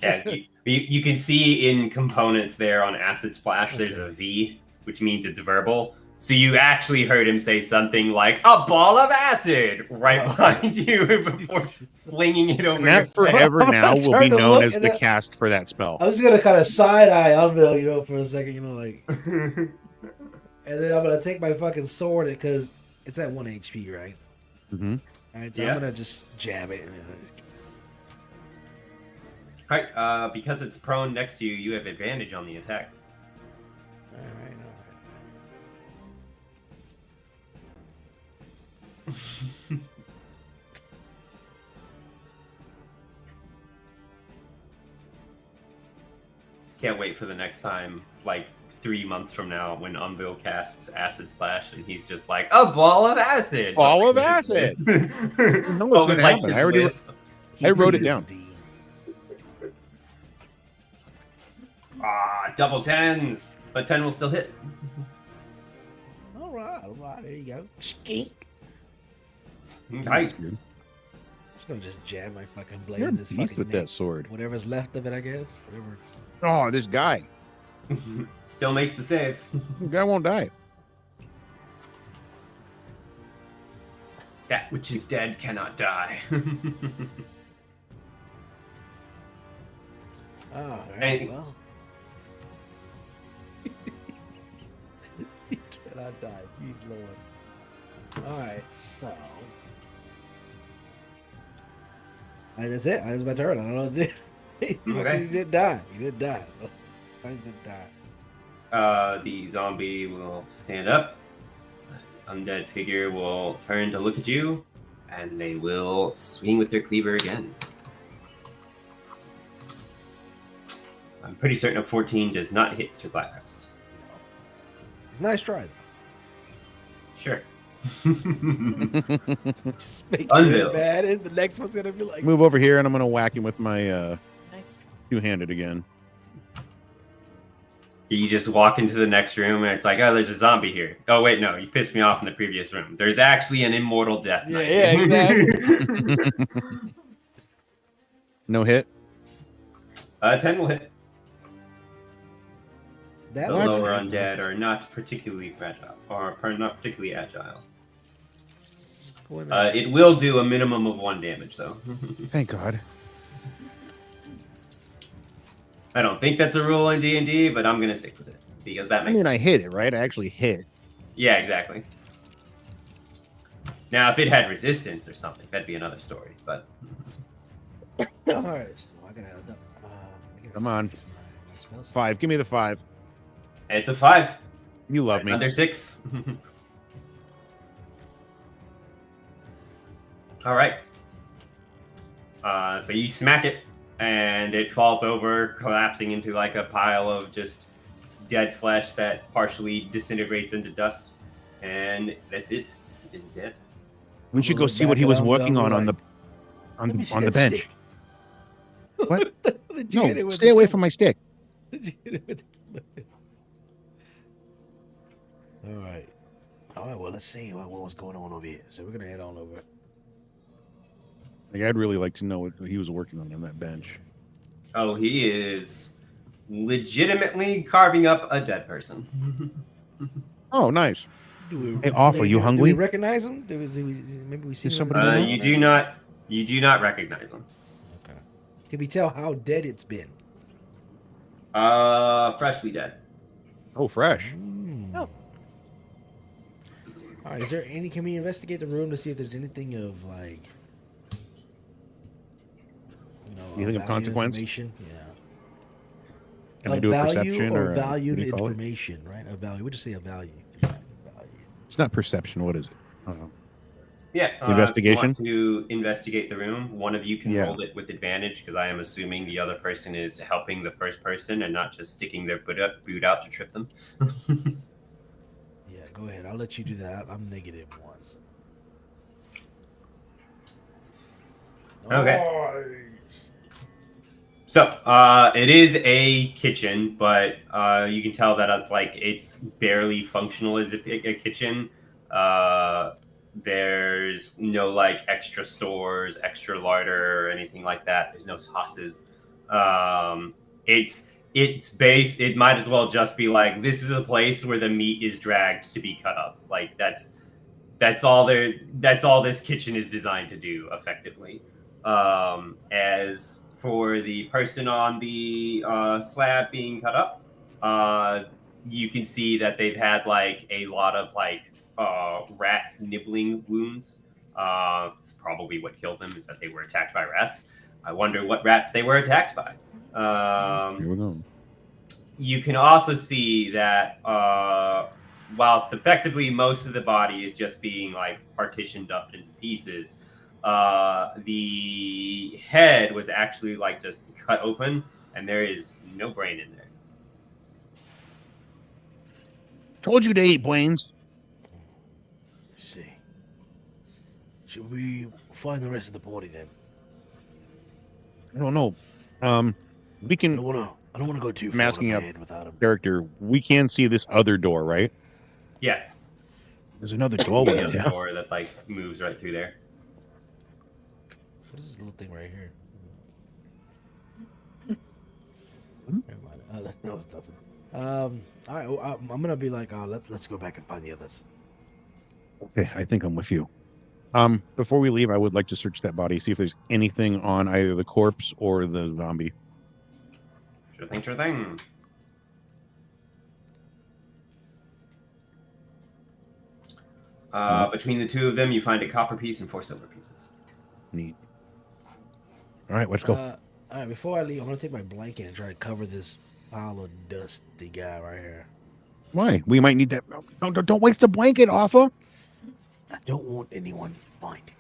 C: Yeah, you can see in components there on Acid Splash, there's
F: Okay.
C: a V, which means it's verbal. So you actually heard him say something like, a ball of acid, right behind you before flinging it over
D: And that
C: your head.
D: forever now will be
F: Turn to
D: known
F: look
D: as
F: at
D: the
F: that.
D: cast for that spell.
F: I was just gonna kind of side eye Unveil, for a second, like, and then I'm gonna take my fucking sword because it's at 1 HP, right?
D: Mm-hmm.
F: All right, so
C: Yeah.
F: I'm gonna just jab it.
C: Right, because it's prone next to you, you have advantage on the attack.
F: All right.
C: Can't wait for the next time, like 3 months from now, when Unveil casts Acid Splash and he's just like, a ball of acid!
D: Ball of
C: With his
D: acid!
C: lisp.
D: know what's
C: With,
D: gonna
C: like,
D: happen.
C: his
D: I already
C: lisp.
D: I wrote it down.
C: Double tens! But 10 will still hit.
F: All right. There you go. Skink.
C: Okay.
F: I'm just gonna just jab my fucking blade
D: You're a
F: in this
D: beast
F: fucking
D: with
F: neck.
D: that sword.
F: Whatever's left of it, I guess. Whatever.
D: Oh, this guy.
C: Still makes the save.
D: This guy won't die.
C: That which is dead cannot die.
F: All right.
C: Anything-
F: Well. He cannot die. Jeez Lord. All right. So. That's it. That's my turn. I don't know what to do.
C: Okay.
F: He did die. I did die.
C: The zombie will stand up. Undead figure will turn to look at you, and they will swing with their cleaver again. I'm pretty certain a 14 does not hit Sir Blackrest.
F: It's a nice try, though.
C: Sure.
F: Just make
C: Unveil.
F: it bad, and the next one's gonna be like.
D: Move over here, and I'm gonna whack him with my
B: Nice.
D: two-handed again.
C: You just walk into the next room, and it's like, oh, there's a zombie here. Oh, wait, no, you pissed me off in the previous room. There's actually an immortal death knight.
F: exactly.
D: No hit.
C: 10 will hit.
F: That
C: The
F: was
C: lower
F: it.
C: undead are not particularly fragile, or are not particularly agile.
F: Go in there.
C: It will do a minimum of 1 damage, though.
D: Thank God.
C: I don't think that's a rule in D&D, but I'm gonna stick with it because that
D: I
C: makes
D: mean,
C: sense.
D: I hit it, right? I actually hit.
C: Yeah, exactly. Now, if it had resistance or something, that'd be another story. But
F: All right, so I gotta.
D: Come on.
F: my spells.
D: 5. Give me the 5.
C: it's a 5.
D: You love
C: It's
D: me.
C: under 6. All right. So you smack it, and it falls over, collapsing into like a pile of just dead flesh that partially disintegrates into dust. And that's it. It is dead.
D: We should go
F: Look
D: see what
F: back
D: he was
F: around,
D: working
F: I'll
D: on
F: be
D: the
F: Let me see
D: on the
F: that
D: bench.
F: stick.
D: What?
F: Did you hit it
D: No,
F: with
D: stay
F: the
D: away
F: killer?
D: from my stick.
F: Did you hit it with the killer? All right. All right. Well, let's see what was going on over here. So we're gonna head on over.
D: Like, I'd really like to know what he was working on that bench.
C: Oh, he is legitimately carving up a dead person.
D: Oh, nice.
F: Do we,
D: Hey, Awful, you
F: Do
D: hungry?
F: we recognize him? Maybe we see
D: Is
F: him.
D: somebody in
C: You do not. You do not recognize him.
F: Okay. Can we tell how dead it's been?
C: Freshly dead.
D: Oh, fresh.
B: Oh.
F: All right. Is there any? Can we investigate the room to see if there's anything of like,
D: Anything of
F: value
D: consequence?
F: information? Yeah.
D: Can I do a perception
F: or
D: or
F: valued
D: what do you call it?
F: information, right? A value. We'll just say a value.
D: It's not perception. What is it? I don't know.
C: Yeah.
D: Investigation?
C: If you want to investigate the room, one of you can
D: Yeah.
C: roll it with advantage because I am assuming the other person is helping the first person and not just sticking their boot out to trip them.
F: Yeah, go ahead. I'll let you do that. I'm negative once.
C: Okay. So it is a kitchen, but you can tell that it's barely functional as a kitchen. There's no like extra stores, extra larder, or anything like that. There's no sauces. It's based. It might as well just be like this is a place where the meat is dragged to be cut up. Like that's all there. That's all this kitchen is designed to do effectively. As for the person on the slab being cut up, you can see that they've had like a lot of like rat nibbling wounds. It's probably what killed them is that they were attacked by rats. I wonder what rats they were attacked by.
D: Here we go.
C: You can also see that whilst effectively most of the body is just being like partitioned up into pieces, the head was actually like just cut open and there is no brain in there.
D: Told you to eat brains.
F: Let's see. Should we find the rest of the party then?
D: I don't know. We
F: I
D: can.
F: don't want to go too
D: I'm
F: far
D: asking
F: ahead without him.
D: Character. We can see this other door, right?
C: Yeah,
D: There's another
C: the
D: doorway.
C: other
D: Yeah.
C: door that like moves right through there.
F: What is this little thing right here?
D: Hmm?
F: Never mind. No, it doesn't. All right. Well, I'm gonna be like, let's go back and find the others.
D: Okay, I think I'm with you. Before we leave, I would like to search that body, see if there's anything on either the corpse or the zombie.
C: Sure thing, sure thing. Between the two of them, you find a copper piece and 4 silver pieces.
D: Neat. All right, let's go.
F: All right. Before I leave, I'm gonna take my blanket and try to cover this pile of dusty guy right here.
D: Why? We might need that. Don't waste the blanket, Offa.
F: I don't want anyone to find it.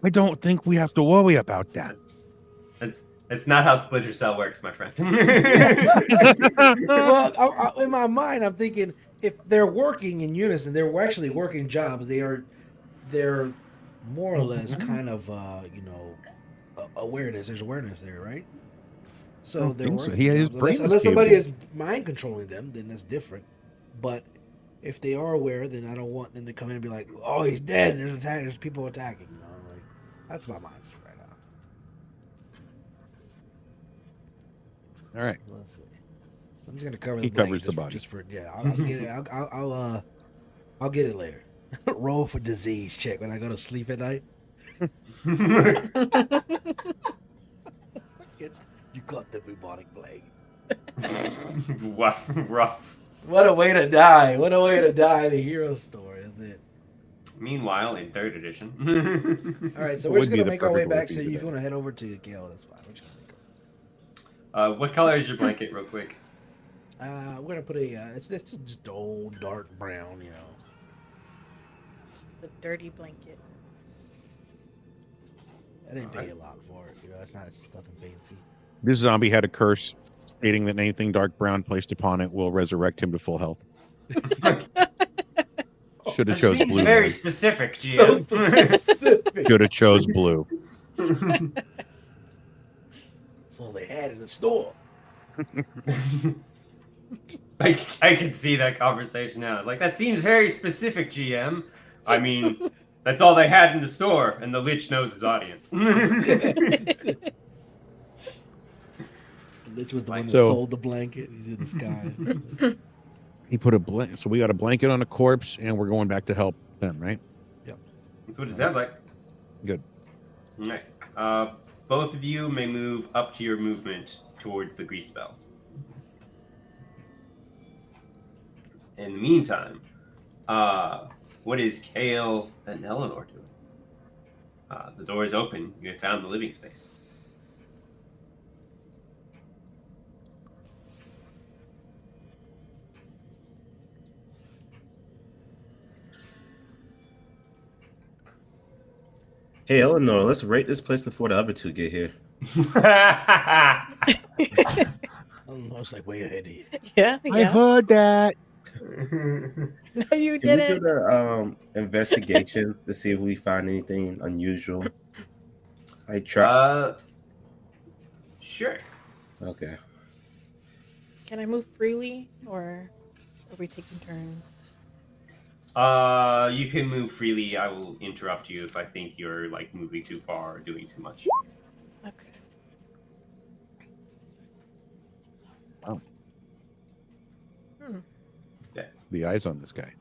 D: I don't think we have to worry about that.
C: That's not how Splinter Cell works, my friend.
F: Well, in my mind, I'm thinking if they're working in unison, they're actually working jobs. They're more or less kind of awareness. There's awareness there, right? So
D: don't
F: they're
D: think so.
F: working.
D: He has
F: jobs.
D: brain
F: Unless somebody
D: stable.
F: is mind controlling them, then that's different. But if they are aware, then I don't want them to come in and be like, "Oh, he's dead." There's people attacking. You know, like that's my mindset right now.
D: All right.
F: Let's see. I'm just gonna cover
D: He
F: the blanket
D: covers the body.
F: just for I'll get it. I'll get it later. Roll for disease check when I go to sleep at night. You caught the bubonic plague.
C: Rough.
F: What a way to die. What a way to die. The hero story, isn't it?
C: Meanwhile, in 3rd edition.
F: All right, so
D: It
F: we're
D: would
F: just
D: be
F: going to
D: the
F: make our way
D: perfect way
F: back.
D: to
F: So
D: do
F: if you
D: that.
F: want to head over to Gale, that's fine. We're just going to make
C: What color is your blanket, real quick?
F: we're going to put a, it's just old dark brown, you know.
B: It's a dirty blanket.
F: I didn't pay a lot for it. You know, it's nothing fancy.
D: This zombie had a curse stating that anything dark brown placed upon it will resurrect him to full health. Should have
C: That
D: chose
C: seems
D: blue.
C: very
D: man.
C: specific,
F: So
C: GM.
F: specific.
D: Should have chose blue.
F: That's all they had in the store.
C: I could see that conversation now. Like, that seems very specific, GM. I mean, that's all they had in the store, and the Lich knows his audience.
F: The Lich was the one that
D: So-
F: sold the blanket. He's in the sky.
D: He put a blanket. So we got a blanket on a corpse, and we're going back to help them, right?
C: That's what it sounds like.
D: Good.
C: All right. Both of you may move up to your movement towards the grease spell. In the meantime, what is Kale and Eleanor doing? The door is open. You have found the living space.
E: Hey, Eleanor, let's rate this place before the other two get here.
F: I don't know. It's like way ahead of you.
B: Yeah,
D: I
B: yeah.
D: heard that.
B: No, you
E: Can we
B: didn't.
E: do the investigation to see if we find anything unusual? Like traps?
C: Sure.
E: Okay.
B: Can I move freely, or are we taking turns?
C: You can move freely. I will interrupt you if I think you're like moving too far or doing too much.
B: Okay.
D: Wow.
B: Hmm.
D: The eyes on this guy.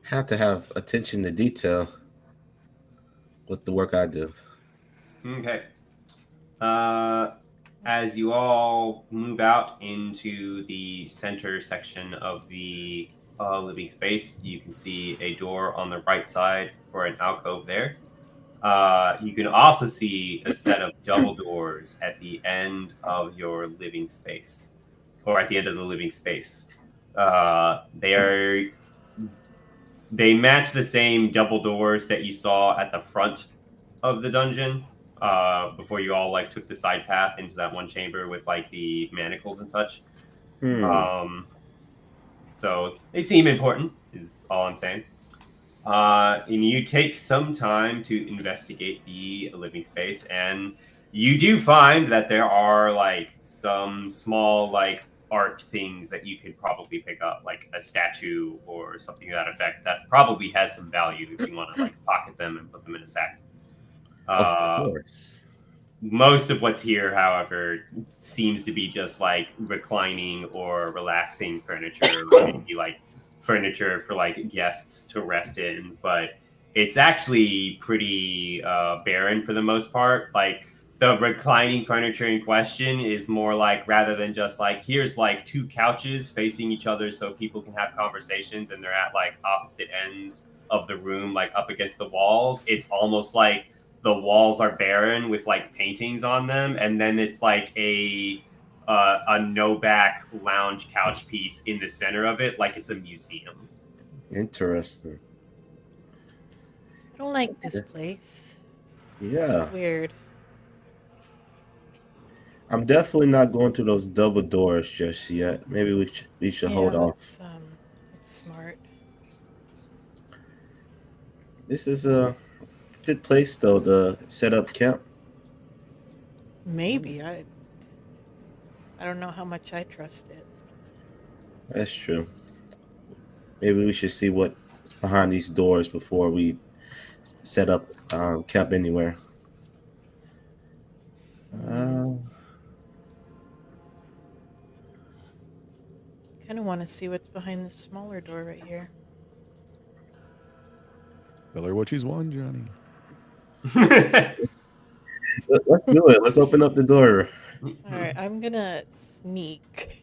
E: Have to have attention to detail with the work I do.
C: Okay. As you all move out into the center section of the living space, you can see a door on the right side or an alcove there. You can also see a set of double doors at the end of your living space, or at the end of the living space. They match the same double doors that you saw at the front of the dungeon. Before you all like took the side path into that one chamber with like the manacles and such. So they seem important, is all I'm saying. And you take some time to investigate the living space, and you do find that there are like some small like art things that you could probably pick up, like a statue or something to that effect, that probably has some value if you want to like pocket them and put them in a sack.
E: Of course.
C: Most of what's here, however, seems to be just like reclining or relaxing furniture, maybe like furniture for like guests to rest in. But it's actually pretty barren for the most part. Like the reclining furniture in question is more like, rather than just like, here's like two couches facing each other so people can have conversations, and they're at like opposite ends of the room, like up against the walls. It's almost like the walls are barren with like paintings on them, and then it's like a no back lounge couch piece in the center of it, like it's a museum.
E: Interesting.
B: I don't like this place.
E: Yeah.
B: Weird.
E: I'm definitely not going through those double doors just yet. Maybe we should hold off.
B: That's smart.
E: This is a good place though to set up camp.
B: Maybe I don't know how much I trust it.
E: That's true. Maybe we should see what's behind these doors before we set up camp anywhere.
B: Kind of want to see what's behind this smaller door right here.
D: Tell her what she's won, Johnny.
E: Let's do it. Let's open up the door.
B: All right, I'm gonna sneak.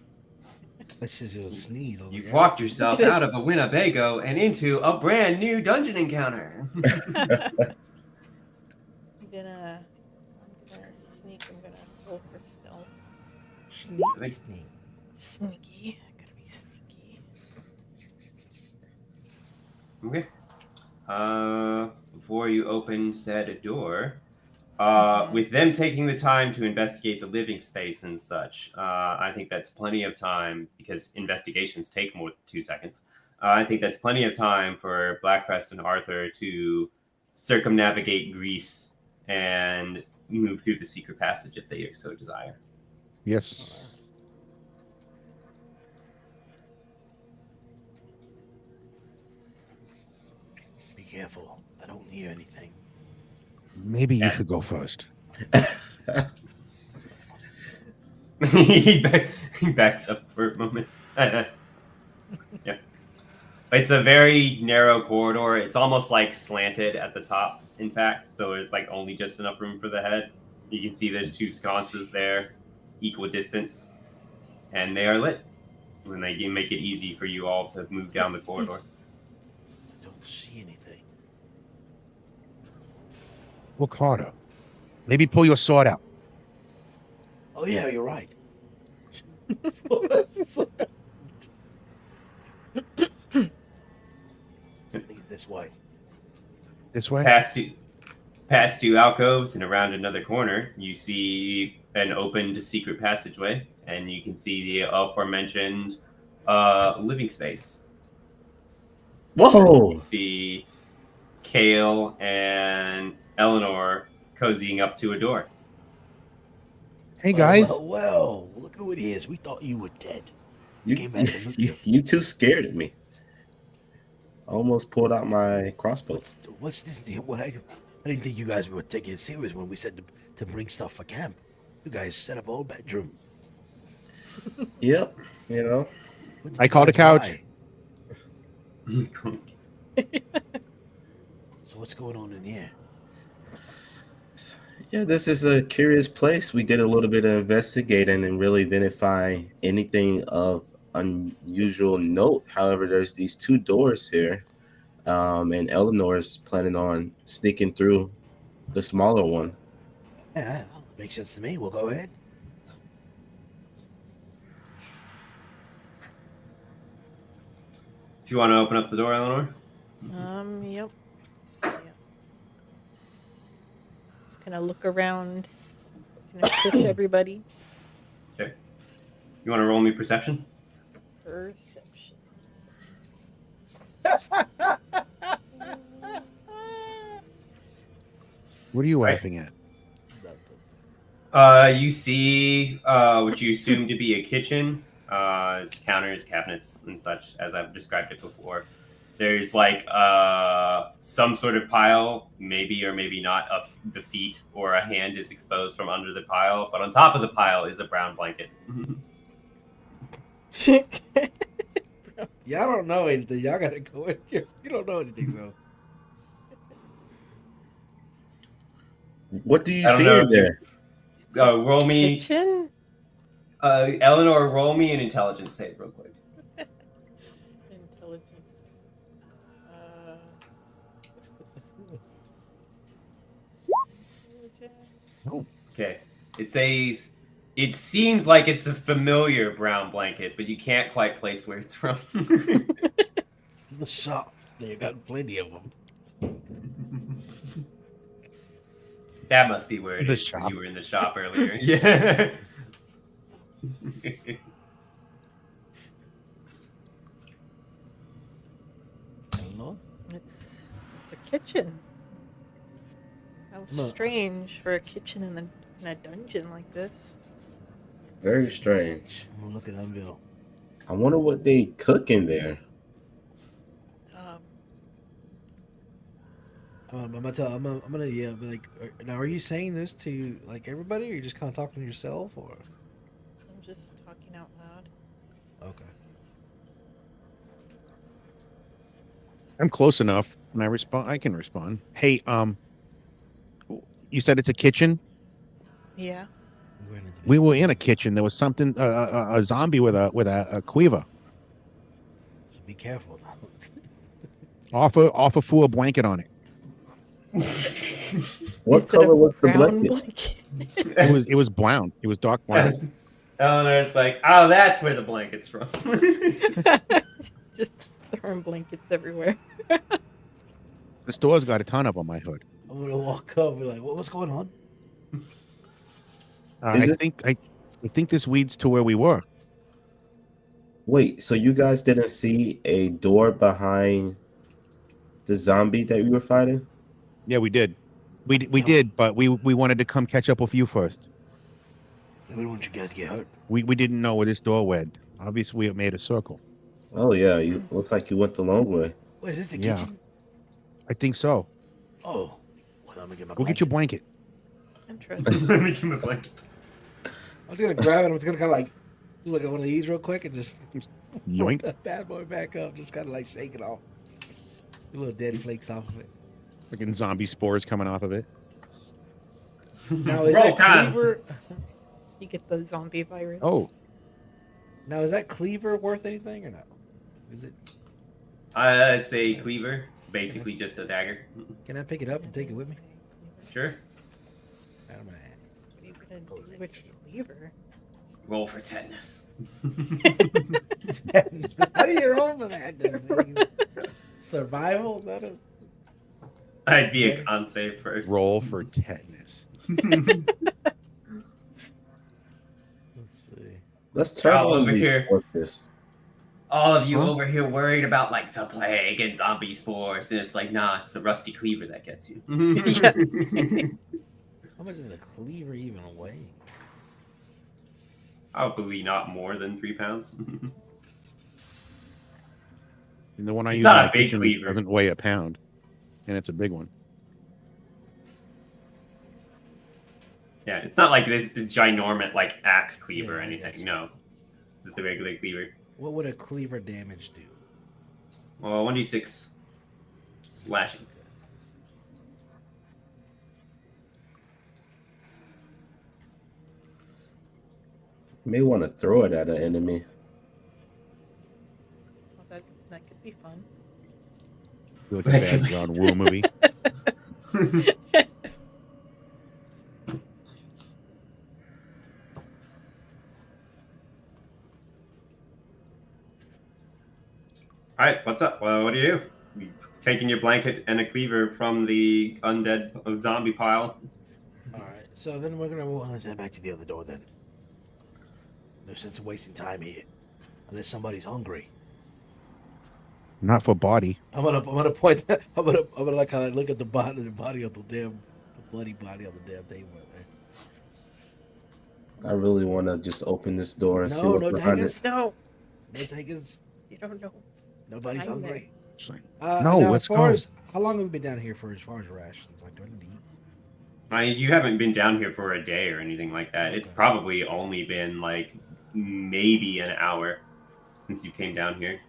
F: Let's just go sneeze. I was
C: You've
F: like,
C: walked yourself
B: Yes.
C: out of a Winnebago and into a brand new dungeon encounter.
B: I'm gonna sneak. I'm gonna roll for stealth.
F: Sneaky, sneak.
B: Sneaky. I gotta be sneaky.
C: Okay. Before you open said door, with them taking the time to investigate the living space and such, I think that's plenty of time because investigations take more than 2 seconds. I think that's plenty of time for Blackcrest and Arthur to circumnavigate Greece and move through the secret passage if they so desire.
D: Yes.
A: Be careful. I don't hear anything.
D: Maybe you
C: Yeah.
D: should go first.
C: he backs up for a moment. Yeah. It's a very narrow corridor. It's almost like slanted at the top, in fact. So it's like only just enough room for the head. You can see there's 2 sconces there, equal distance, and they are lit. And they make it easy for you all to move down the corridor.
A: I don't see anything.
D: Look harder. Maybe pull your sword out.
A: Oh yeah, you're right. Leave this way.
D: This way?
C: Past 2 alcoves and around another corner, you see an opened secret passageway, and you can see the aforementioned living space.
E: Whoa!
C: You see Kale and Eleanor cozying up to a door.
D: Hey, guys.
A: Well, look who it is. We thought you were dead.
E: You,
A: Came back to look
E: you,
A: different.
E: you two scared of me. I almost pulled out my crossbow.
A: What's this? I didn't think you guys were taking it serious when we said to bring stuff for camp. You guys set up a whole bedroom.
E: Yep, you know.
A: What did
D: I
A: you
D: called a
A: guys
D: couch.
A: buy? So what's going on in here?
E: Yeah, this is a curious place. We did a little bit of investigating and really didn't find anything of unusual note. However, there's these 2 doors here, and Eleanor's planning on sneaking through the smaller one.
A: Yeah, makes sense to me. We'll go ahead.
C: If you want to open up the door, Eleanor.
B: Yep. Yeah. Just gonna look around. Gonna push everybody.
C: Okay. You want to roll me perception?
B: Perception.
D: What are you
C: Right.
D: laughing at?
C: You see what you assume to be a kitchen. Counters, cabinets, and such, as I've described it before. There's like some sort of pile, maybe or maybe not, of the feet or a hand is exposed from under the pile. But on top of the pile is a brown blanket.
F: Y'all don't know anything. Y'all gotta go in here. You don't know anything, so.
E: What do you
C: I don't
E: see
C: know
E: in
C: if you-
E: there?
C: Roll me,
B: Kitchen?
C: Eleanor. Roll me an intelligence save, real quick.
B: Intelligence.
C: Okay. It seems like it's a familiar brown blanket, but you can't quite place where it's from.
F: The shop. They got plenty of them.
C: That must be where it
D: The
C: is.
D: shop.
C: You were in the shop earlier. Yeah.
F: I don't know.
B: It's a kitchen. How strange for a kitchen in a dungeon like this.
E: Very strange.
F: I'm gonna look at Unville.
E: I wonder what they cook in there.
F: I'm gonna yeah, be like, now are you saying this to like everybody, or are you just kind of talking to yourself, or?
B: I'm just talking out loud.
F: Okay.
D: I'm close enough. When I respond, I can respond. Hey, you said it's a kitchen?
B: Yeah.
F: We ran into
D: We
F: these
D: were in a
F: people.
D: kitchen. There was something, a zombie with a cleaver.
F: So be careful.
D: Offer Fu a blanket on it.
E: What
B: Is it a
E: color was the
B: brown
E: blanket?
B: blanket?
D: It was brown. It was dark brown.
C: Eleanor's like, oh, that's where the blanket's from.
B: Just throwing blankets everywhere.
D: The store's got a ton of them. I heard.
F: I'm gonna walk up and be like, what's going on?
E: Is
D: I
E: this-
D: think this leads to where we were.
E: Wait, so you guys didn't see a door behind the zombie that we were fighting?
D: Yeah, we did. We
F: No.
D: did, but we wanted to come catch up with you first.
F: We don't want you guys to get hurt.
D: We didn't know where this door led. Obviously, it made a circle.
E: Oh yeah, you looks like you went the long way.
F: Wait, is this the
D: Yeah.
F: kitchen?
D: I think so.
F: Oh. Well, let me get my
D: We'll get your
F: blanket.
D: blanket.
B: Interesting.
C: Let me give him a blanket.
F: I'm just gonna grab it. I'm just gonna kind of like do like one of these real quick and just
D: Yoink.
F: that bad boy back up. Just kind of like shake it off. A little dead flakes off of it.
D: Freaking zombie spores coming off of it.
F: Now is
C: Roll
F: that
C: time.
F: cleaver?
B: You get the zombie virus.
D: Oh,
F: Now is that cleaver worth anything or no? Is it?
C: It's a cleaver. It's basically just a dagger.
F: Can I pick it up and take it with me?
C: Sure.
F: I'm gonna
B: What are you gonna do with the cleaver?
C: Roll for tetanus.
F: How do you roll for that? Thing? Survival? Is that a...
C: I'd be a con save first.
D: roll for tetanus.
F: Let's see.
E: Let's turn
C: Y'all
E: on
C: over
E: these
C: here.
E: torches.
C: All of you
D: Huh?
C: over here worried about like the plague and zombie spores, and it's like, nah, it's the rusty cleaver that gets you.
F: How much does a cleaver even weigh?
C: Probably not more than 3 pounds.
D: And the one I
C: It's
D: use
C: not
D: in
C: a
D: my
C: big
D: kitchen
C: cleaver.
D: doesn't weigh a pound, and it's a big one.
C: Yeah, it's not like this ginormous like axe cleaver or
F: Yeah, I
C: anything.
F: gotcha.
C: No, this is the regular cleaver.
F: What would a cleaver damage do?
C: Well, 1d6 slashing.
E: You may want to throw it at an enemy.
B: Well, that could be fun.
D: Feel like a bad John Woo movie.
C: All right, so what's up? Well, what do you do? You taking your blanket and a cleaver from the undead zombie pile.
F: All right. So then we're gonna let's head back to the other door then. No sense of wasting time here, unless somebody's hungry.
D: Not for body.
F: I'm gonna point. I'm gonna like kind of look at the body of the bloody body of the damn thing.
E: I really want to just open this door and see
F: No,
E: what's
F: no
E: behind
F: takers.
E: it.
B: No,
F: No takers.
B: you don't know. What's
F: Nobody's
B: behind there.
F: hungry.
D: It's like,
F: No,
D: let's
F: as far
D: go.
F: as how long have we been down here for? As far as rations, like do I need to eat?
C: You haven't been down here for a day or anything like that. It's
F: Okay.
C: probably only been like maybe an hour since you came down here.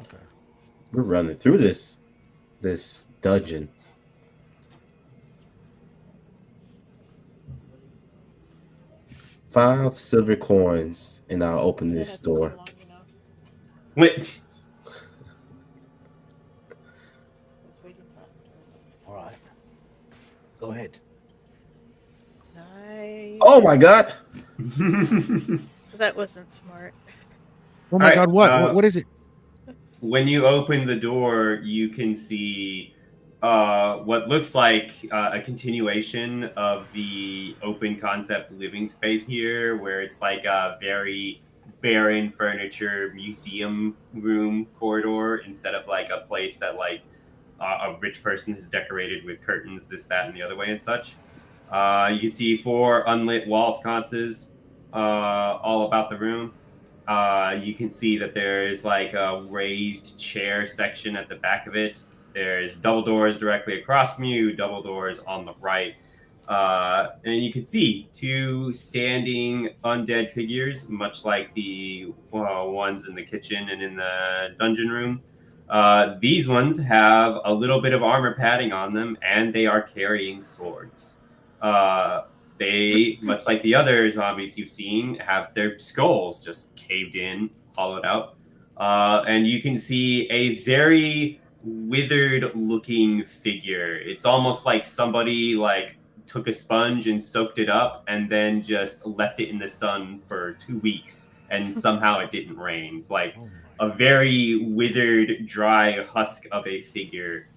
F: Okay.
E: We're running through this dungeon. Five silver coins, and I'll open
B: That
E: this
B: hasn't been
E: door.
B: long enough.
C: Wait,
B: I was waiting for
F: All right. Go ahead.
B: Nice.
E: Oh my god!
B: That wasn't smart.
D: Oh my
C: Alright,
D: God! What is it?
C: when you open the door, you can see what looks like a continuation of the open concept living space here, where it's like a very barren furniture museum room corridor instead of like a place that like a rich person has decorated with curtains, this, that, and the other way and such. You can see 4 unlit wall sconces all about the room. You can see that there's like a raised chair section at the back of it. There's double doors directly across from you, double doors on the right. And you can see 2 standing undead figures, much like the ones in the kitchen and in the dungeon room. These ones have a little bit of armor padding on them, and they are carrying swords. they, much like the other zombies you've seen, have their skulls just caved in, hollowed out. And you can see a very withered looking figure. It's almost like somebody like took a sponge and soaked it up and then just left it in the sun for 2 weeks and somehow it didn't rain. Like
F: Oh my.
C: a very withered, dry husk of a figure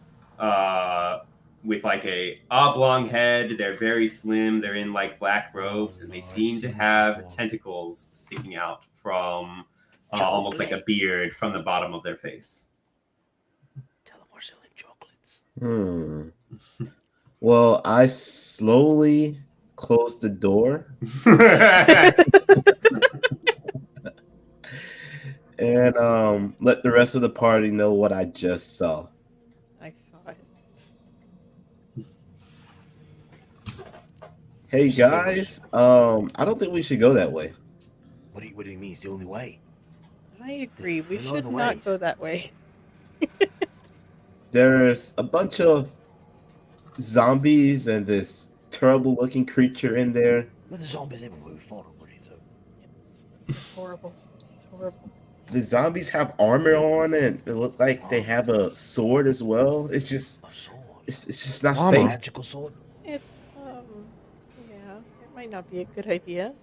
C: with like a oblong head. They're very slim. They're in like black robes, and
F: no,
C: they
F: I've
C: seem to
F: seen this
C: have
F: before.
C: tentacles sticking out from almost like a beard from the bottom of their face.
A: Tell them we're selling chocolates.
E: Well, I slowly closed the door and let the rest of the party know what I just saw.
B: I saw it.
E: Hey
A: You said there
E: guys, I don't think we should go that way.
A: What do you mean? It's the only way.
B: I agree. We
A: There are
B: should
A: other
B: not
A: ways.
B: go that way.
E: There's a bunch of zombies and this terrible looking creature in there.
A: There's zombies everywhere. We fought already, so.
B: It's horrible. It's horrible.
E: The zombies have armor on and it looks like they have a sword as well. It's just
A: A sword.
E: it's just not
D: Armor?
E: safe.
A: Magical sword.
B: It's yeah, it might not be a good idea.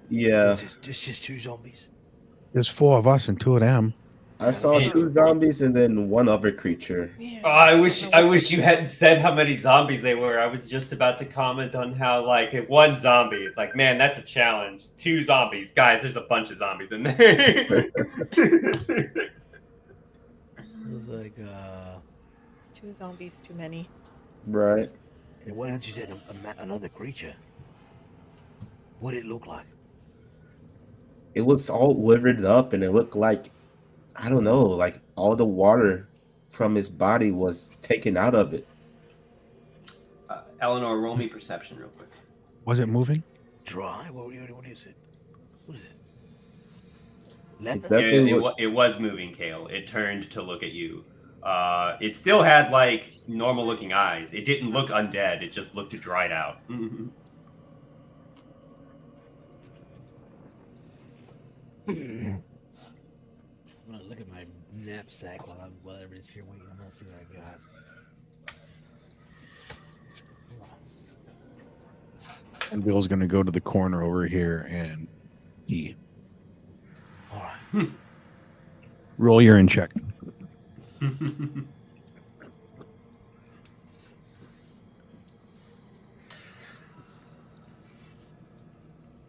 E: Yeah.
A: It's just 2 zombies.
D: There's 4 of us and 2 of them.
E: I saw 2 zombies and then one other creature.
B: Yeah.
C: Oh, I wish you hadn't said how many zombies they were. I was just about to comment on how like if 1 zombie, it's like, man, that's a challenge. 2 zombies, guys. There's a bunch of zombies in there.
F: It was like,
B: It's 2 zombies too many.
E: Right.
A: And why don't you say another creature? What did it look like?
E: It was all withered up and it looked like, I don't know, like all the water from his body was taken out of it.
C: Eleanor, roll me perception real quick.
D: Was it moving?
A: Dry? What is it? What is it?
E: It
A: Leather?
E: definitely
C: It was moving, Kale. It turned to look at you. It still had like normal looking eyes. It didn't look undead. It just looked dried out.
F: I'm gonna look at my knapsack while everybody's here waiting. I'm gonna see what I got.
D: And Bill's gonna go to the corner over here and he
A: All right.
D: roll your in check.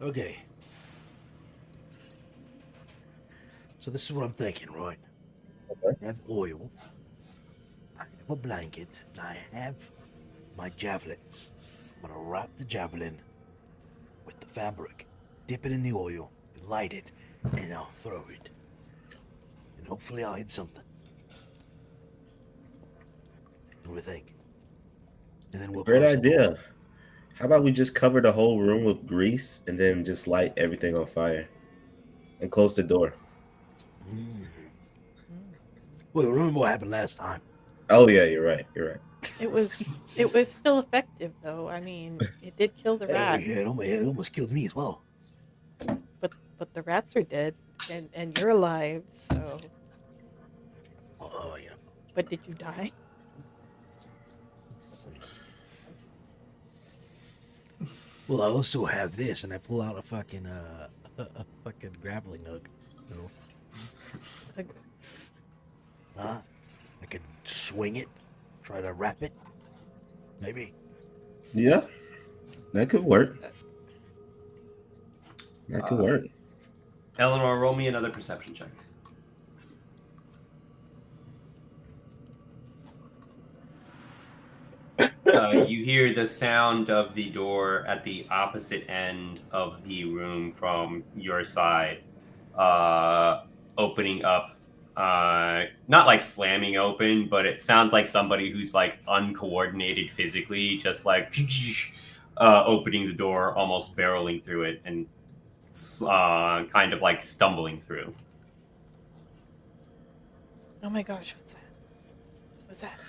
A: Okay. So this is what I'm thinking, right? I have oil. I have a blanket. And I have my javelins. I'm gonna wrap the javelin with the fabric, dip it in the oil, light it, and I'll throw it. And hopefully I'll hit something. What do you think? And then we'll
E: Great
A: close the door.
E: idea. How about we just cover the whole room with grease and then just light everything on fire and close the door?
A: Well, remember what happened last time?
E: Oh yeah, you're right. You're right.
B: It was still effective though. I mean, it did kill the rat,
A: Yeah, it almost killed me as well.
B: but the rats are dead and you're alive. So,
A: Oh, yeah.
B: but did you die?
A: Let's see. Well, I also have this, and I pull out a fucking grappling hook. You know. I could swing it, try to wrap it, maybe.
E: Yeah, that could work. That could work.
C: Eleanor, roll me another perception check. You hear the sound of the door at the opposite end of the room from your side, opening up. Not like slamming open, but it sounds like somebody who's like uncoordinated physically, just like opening the door, almost barreling through it, and kind of like stumbling through.
B: Oh my gosh, what's that? What's that?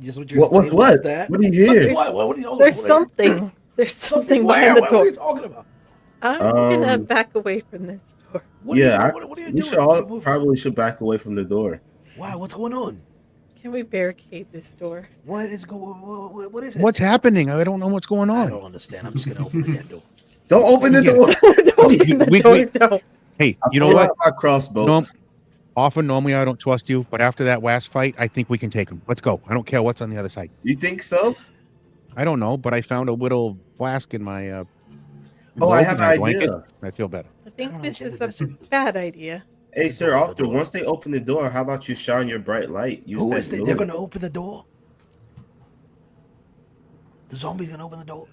F: Just what you're saying?
E: What?
F: That?
E: What do you hear?
A: What do you know?
B: There's something. There's something
F: where?
B: behind the
F: What are
B: door.
F: you talking about?
B: I'm gonna back away from this door.
F: What are you
E: we
F: doing?
E: should all
F: Move-
E: probably should back away from the door.
F: Why? What's going on?
B: Can we barricade this door?
F: What is going? What is it?
D: What's happening? I don't know what's going
F: I
D: on.
F: don't understand. I'm just gonna open the damn door.
E: Don't open the
D: Yeah.
E: door.
B: Don't open the door, no.
D: Hey,
E: I
D: you know
E: pull
D: what?
E: out my crossbow.
D: No, often normally I don't trust you, but after that last fight, I think we can take him. Let's go. I don't care what's on the other side.
E: You think so?
D: I don't know, but I found a little flask in my
E: Oh,
D: robe
E: I have
D: and
E: an
D: my blanket.
E: idea.
D: I feel better.
B: I think
F: don't
B: this is
F: understand.
B: a bad idea.
E: Hey, sir,
F: Open the
E: Arthur,
F: door.
E: once they open the door, how about you shine your bright light? You
F: Who
E: said
F: is it?
E: no.
F: They're gonna open the door. The zombie's gonna open the door.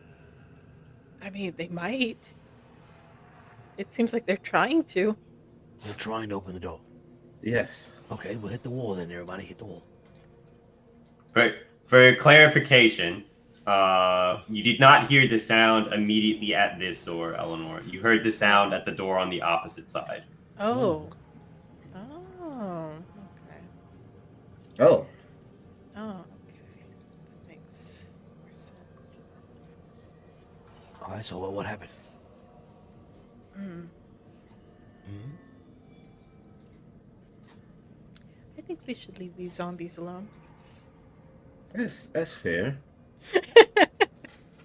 B: I mean, they might. It seems like they're trying to.
F: They're trying to open the door.
E: Yes.
F: Okay, we'll hit the wall then. Everybody, hit the wall.
C: For clarification, you did not hear the sound immediately at this door, Eleanor. You heard the sound at the door on the opposite side.
B: Oh. Oh. Okay.
E: Oh,
B: Oh, okay. That makes more sense.
F: All right. So what happened?
B: Hmm.
F: Hmm?
B: I think we should leave these zombies alone.
E: that's fair.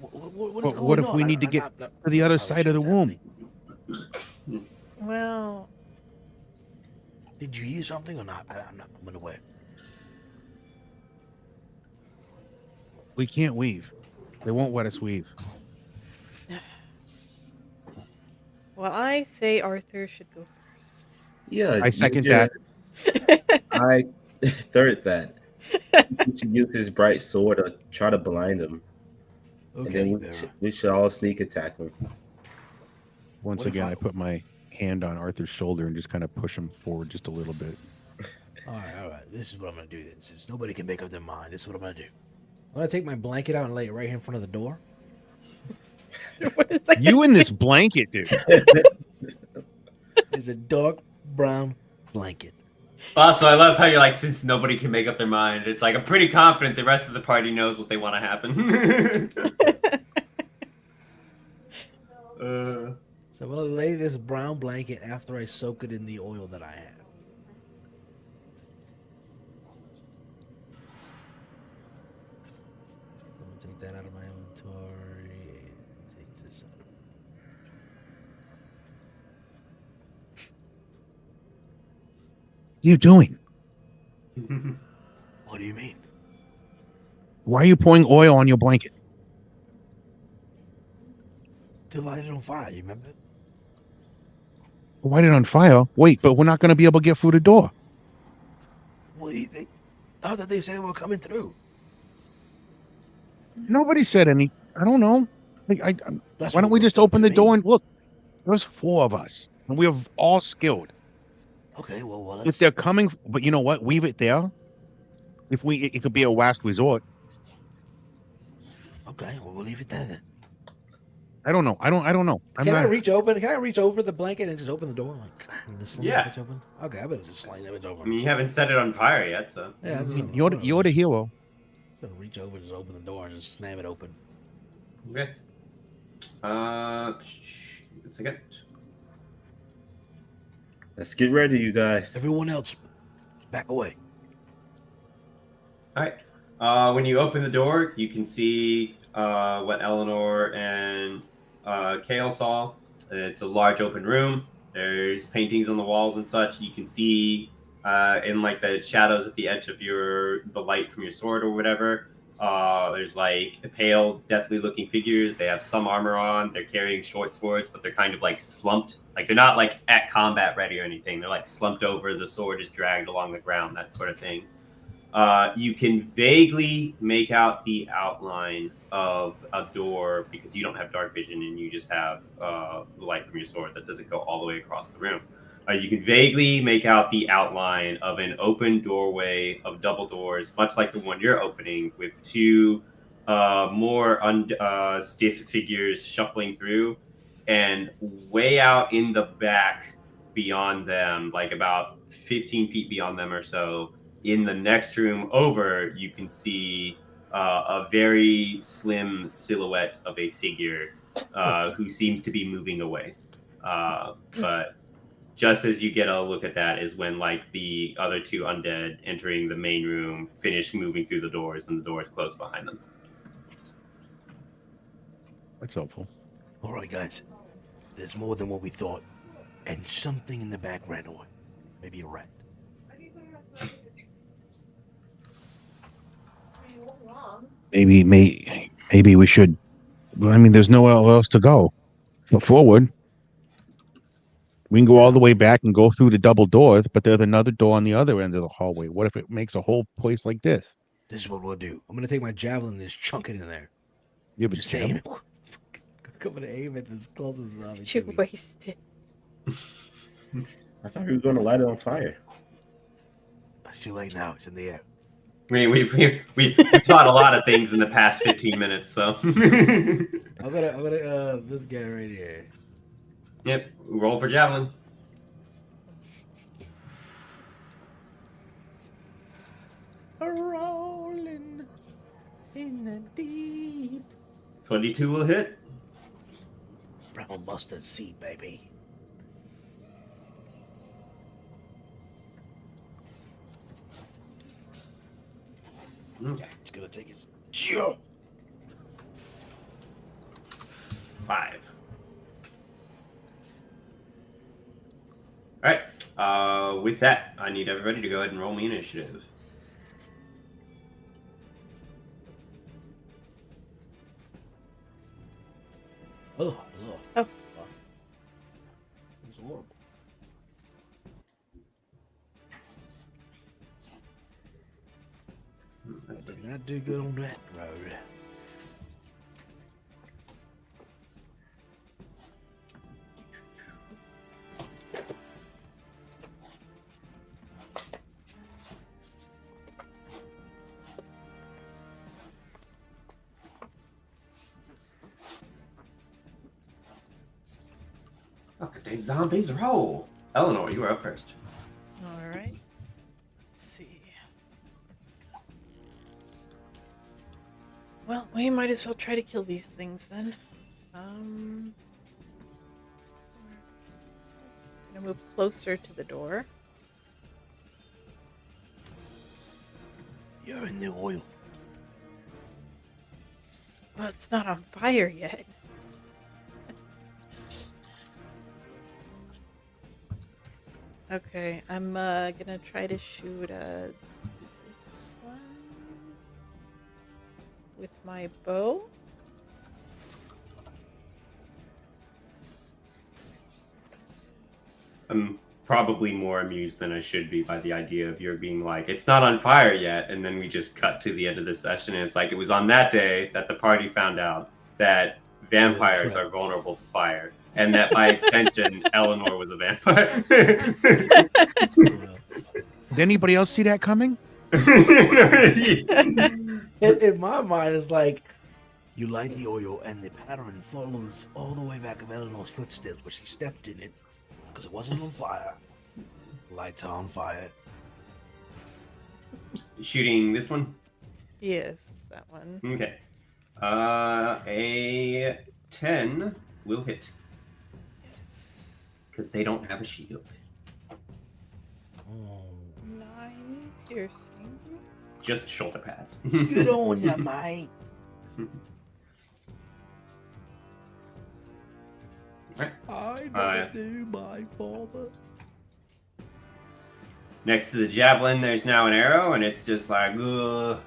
F: What is
D: But what
F: going
D: if we
F: on?
D: need to
F: I'm
D: get
F: not-
D: to the other
F: I
D: side of the
F: what's
D: room?
F: happening.
B: Well,
F: Did you hear something or not? I'm unaware.
D: We can't leave. They won't let us leave.
B: I say Arthur should go first.
E: Yeah.
D: I second
E: you're-
D: that.
E: I third that. We should use his bright sword to try to blind him. And
F: Okay.
E: then we should all sneak attack him.
D: Once
F: What if
D: again,
F: I-
D: I put my hand on Arthur's shoulder and just kind of push him forward just a little bit.
F: All right. This is what I'm gonna do. Then, since nobody can make up their mind, this is what I'm gonna do. I'm gonna take my blanket out and lay it right here in front of the door.
B: What is that?
D: You in this blanket, dude.
F: It's a dark brown blanket.
C: Also, I love how you're like, since nobody can make up their mind, it's like I'm pretty confident the rest of the party knows what they want to happen.
F: So I'm gonna lay this brown blanket after I soak it in the oil that I have. So I'm gonna take that out of my inventory and take this out.
D: What are you doing?
F: What do you mean?
D: Why are you pouring oil on your blanket?
F: To light it on fire, you remember?
D: Light it on fire? Wait, but we're not going to be able to get through the door.
F: Well, I thought they said we're coming through.
D: Nobody said any. I don't know.
F: That's
D: Why don't
F: what
D: we
F: looks
D: just
F: like
D: open
F: to
D: the door
F: me.
D: and look? There's 4 of us, and we are all skilled.
F: Okay, well,
D: If
F: let's.
D: they're coming, but you know what? Leave it there. It could be a last resort.
F: Okay, well, we'll leave it there then.
D: I don't know. I don't know.
F: Can I reach open? Can I reach over the blanket and just open the door? Like, and sling
C: Yeah.
F: that bitch open? Okay, I better just sling that bitch
C: I
F: open.
C: mean, you haven't set it on fire yet, so.
F: Yeah, I just,
D: You're the hero.
F: Just reach over, just open the door, and just slam it open.
C: Okay. One second.
E: Let's get ready, you guys.
F: Everyone else, back away.
C: All right. When you open the door, you can see what Eleanor and Kale saw. It's a large open room. There's paintings on the walls and such. You can see in like the shadows at the edge of the light from your sword or whatever. There's like pale, deathly looking figures. They have some armor on. They're carrying short swords, but they're kind of like slumped. Like they're not like at combat ready or anything. They're like slumped over. The sword is dragged along the ground, that sort of thing. You can vaguely make out the outline of a door because you don't have dark vision and you just have the light from your sword that doesn't go all the way across the room. You can vaguely make out the outline of an open doorway of double doors, much like the one you're opening, with 2 more stiff figures shuffling through. And way out in the back beyond them, like about 15 feet beyond them or so, in the next room over, you can see a very slim silhouette of a figure who seems to be moving away. But just as you get a look at that is when like the other two undead entering the main room finish moving through the doors and the doors close behind them.
D: That's helpful.
A: All right, guys. There's more than what we thought. And something in the back ran away. Maybe a rat.
D: Maybe we should. I mean, there's nowhere else to go but forward. We can go all the way back and go through the double doors, but there's another door on the other end of the hallway. What if it makes a whole place like this?
F: This is what we'll do. I'm gonna take my javelin and just chunk it in there.
D: You have a
F: Just
D: javelin?
F: aim. I'm gonna aim at this closest zombie.
B: You
F: to me.
B: waste it.
E: I thought we were going to light it on fire.
A: It's too late now. It's in the air.
C: I mean, we've taught a lot of things in the past 15 minutes, so.
F: I'm gonna this guy right here.
C: Yep, roll for javelin.
F: Rolling in the deep.
C: 22 will hit.
A: Brown mustard seed, baby.
C: Okay.
A: It's gonna take it.
C: 5. All right. With that, I need everybody to go ahead and roll me initiative.
F: Oh, Lord.
B: Oh,
F: It's horrible. I did not do good on that road.
C: Look at these zombies roll. Eleanor, you are up first.
B: all right. Let's see. Well, we might as well try to kill these things then. Gonna move closer to the door.
A: You're in the oil.
B: Well, it's not on fire yet. Okay, I'm gonna try to shoot this one with my bow.
C: I'm probably more amused than I should be by the idea of your being like, it's not on fire yet, and then we just cut to the end of the session, and it's like, it was on that day that the party found out that vampires are vulnerable to fire, and that by extension, Eleanor was a vampire.
D: Did anybody else see that coming?
A: In my mind, it's like you light the oil and the pattern follows all the way back of Eleanor's footsteps where she stepped in it because it wasn't on fire. Lights are on fire.
C: Shooting this one?
B: Yes, that one.
C: Okay. A 10 will hit
B: Yes.
C: because they don't have a shield.
B: 9 piercing.
C: Just shoulder pads.
A: Good on ya, mate.
F: I
C: never
F: knew my father.
C: Next to the javelin, there's now an arrow, and it's just like, ugh.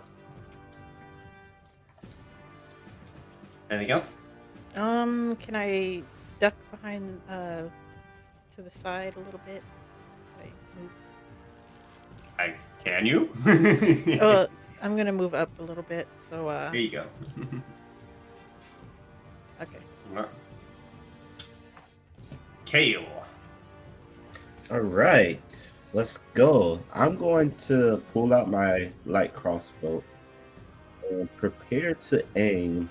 C: Anything else?
B: Can I duck behind to the side a little bit? Wait, move.
C: Can you?
B: Oh, I'm gonna move up a little bit. So
C: There you go.
B: okay.
C: Kale.
E: All right, let's go. I'm going to pull out my light crossbow and prepare to aim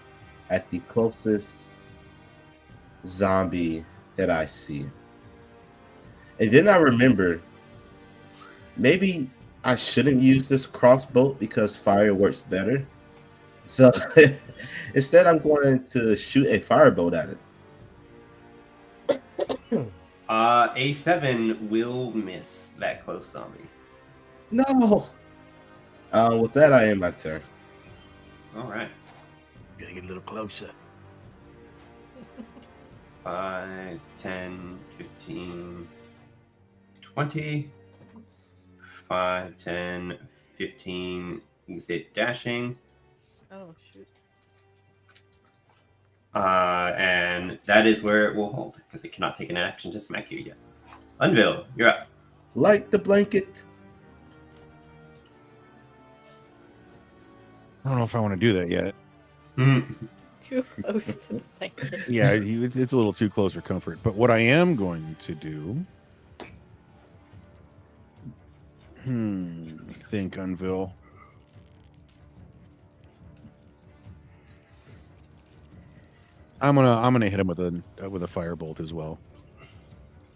E: at the closest zombie that I see. And then I remember, maybe I shouldn't use this crossbow because fire works better. So instead, I'm going to shoot a firebolt at it.
C: A7 will miss that close zombie.
E: No. With that, I end my turn.
C: All right.
A: Gonna get a little closer.
C: 5, 10, 15, 20. 5, 10, 15 with it dashing.
B: Oh, shoot.
C: And that is where it will hold because it cannot take an action to smack you yet. Unveil, you're up.
E: Light the blanket.
D: I don't know if I want to do that yet.
B: Too close to the blanket.
D: Yeah, it's a little too close for comfort. But what I am going to do. Think, Unveil. I'm gonna hit him with a firebolt as well.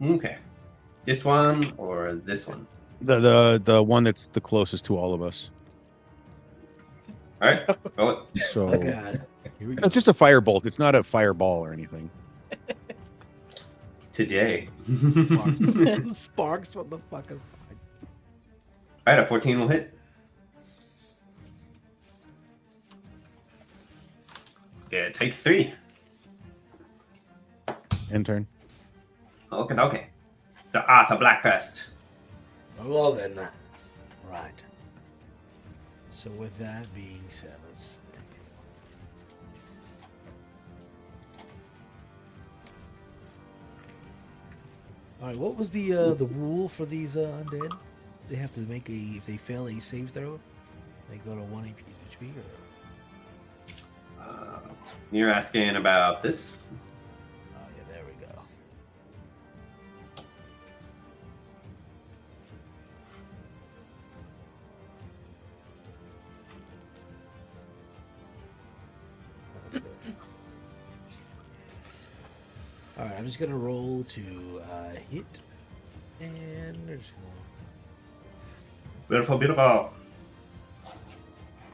C: Okay. This one or this one?
D: The one that's the closest to all of us.
C: All right. Roll it.
D: So
A: Oh God. Here we go.
D: it's just a firebolt. It's not a fireball or anything.
C: Today.
A: Sparks. Sparks from the fucking.
C: All right, a 14 will hit. It takes 3.
D: End turn.
C: Okay. So Arthur Blackcrest.
A: Well then. Right. So with that being said, let's. All right. What was the rule for these undead? They have to make if they fail a save throw, they go to 1 HP or.
C: You're asking about this?
A: Oh yeah, there we go. Okay. All right, I'm just gonna roll to hit, and there's
C: Beautiful.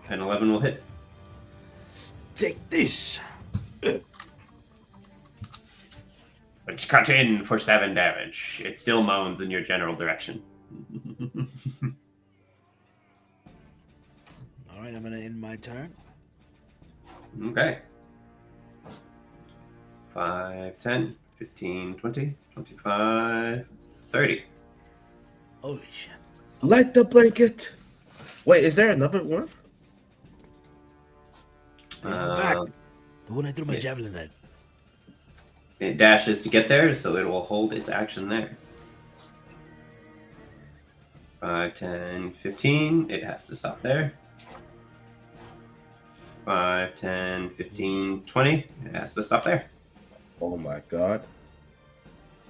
C: And 11 will hit.
A: take this.
C: Which cut in for 7 damage. It still moans in your general direction.
A: All right, I'm gonna end my turn.
C: Okay. 5, 10, 15, 20, 25, 30.
A: Holy shit!
E: Light the blanket. Wait, is there another one?
A: Here's the back.
C: Uh,
A: The one I threw my
C: yeah.
A: javelin at.
C: It dashes to get there, so it will hold its action there. 5, 10, 15. It has to stop there. 5, 10, 15, 20. It has to stop there.
E: Oh my god.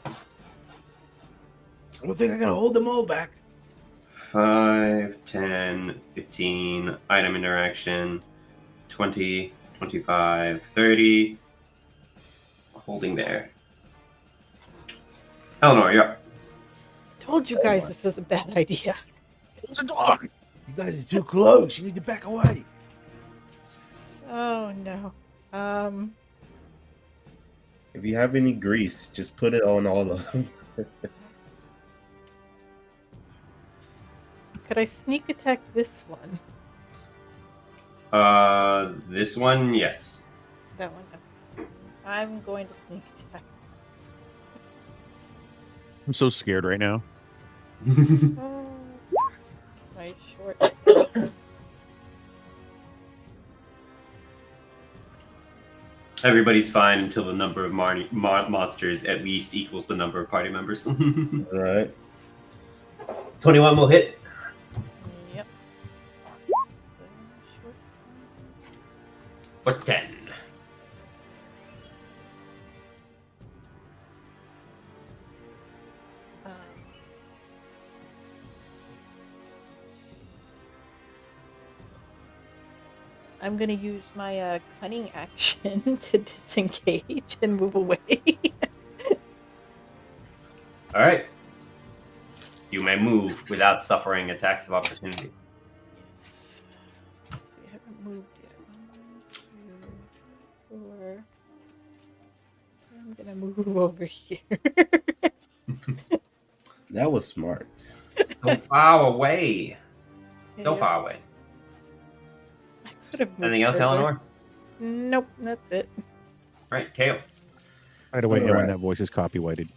A: I don't think I'm gonna hold them all back.
C: 5, 10, 15. Item interaction. 20, 25, 30. Holding there. Eleanor, you're up.
B: Told you guys this was a bad idea.
A: Close the door. You guys are too close. You need to back away.
B: Oh no.
E: If you have any grease, just put it on all of them.
B: Could I sneak attack this one?
C: This one, yes.
B: That one. Okay. I'm going to sneak attack.
D: I'm so scared right now.
B: Oh, my short.
C: Everybody's fine until the number of monsters at least equals the number of party members.
E: All right.
C: 21 will hit.
B: Yep.
C: For 10.
B: I'm going to use my cunning action to disengage and move away.
C: All right. You may move without suffering attacks of opportunity.
B: Yes. Let's see, I haven't moved yet. move over here.
E: That was smart.
C: So far away. So
B: Yep.
C: far away.
B: I could have moved
C: Anything else,
B: further.
C: Eleanor?
B: Nope, that's it.
C: Right, Kale.
D: Right away,
E: All
D: when
E: right.
D: that voice is copyrighted.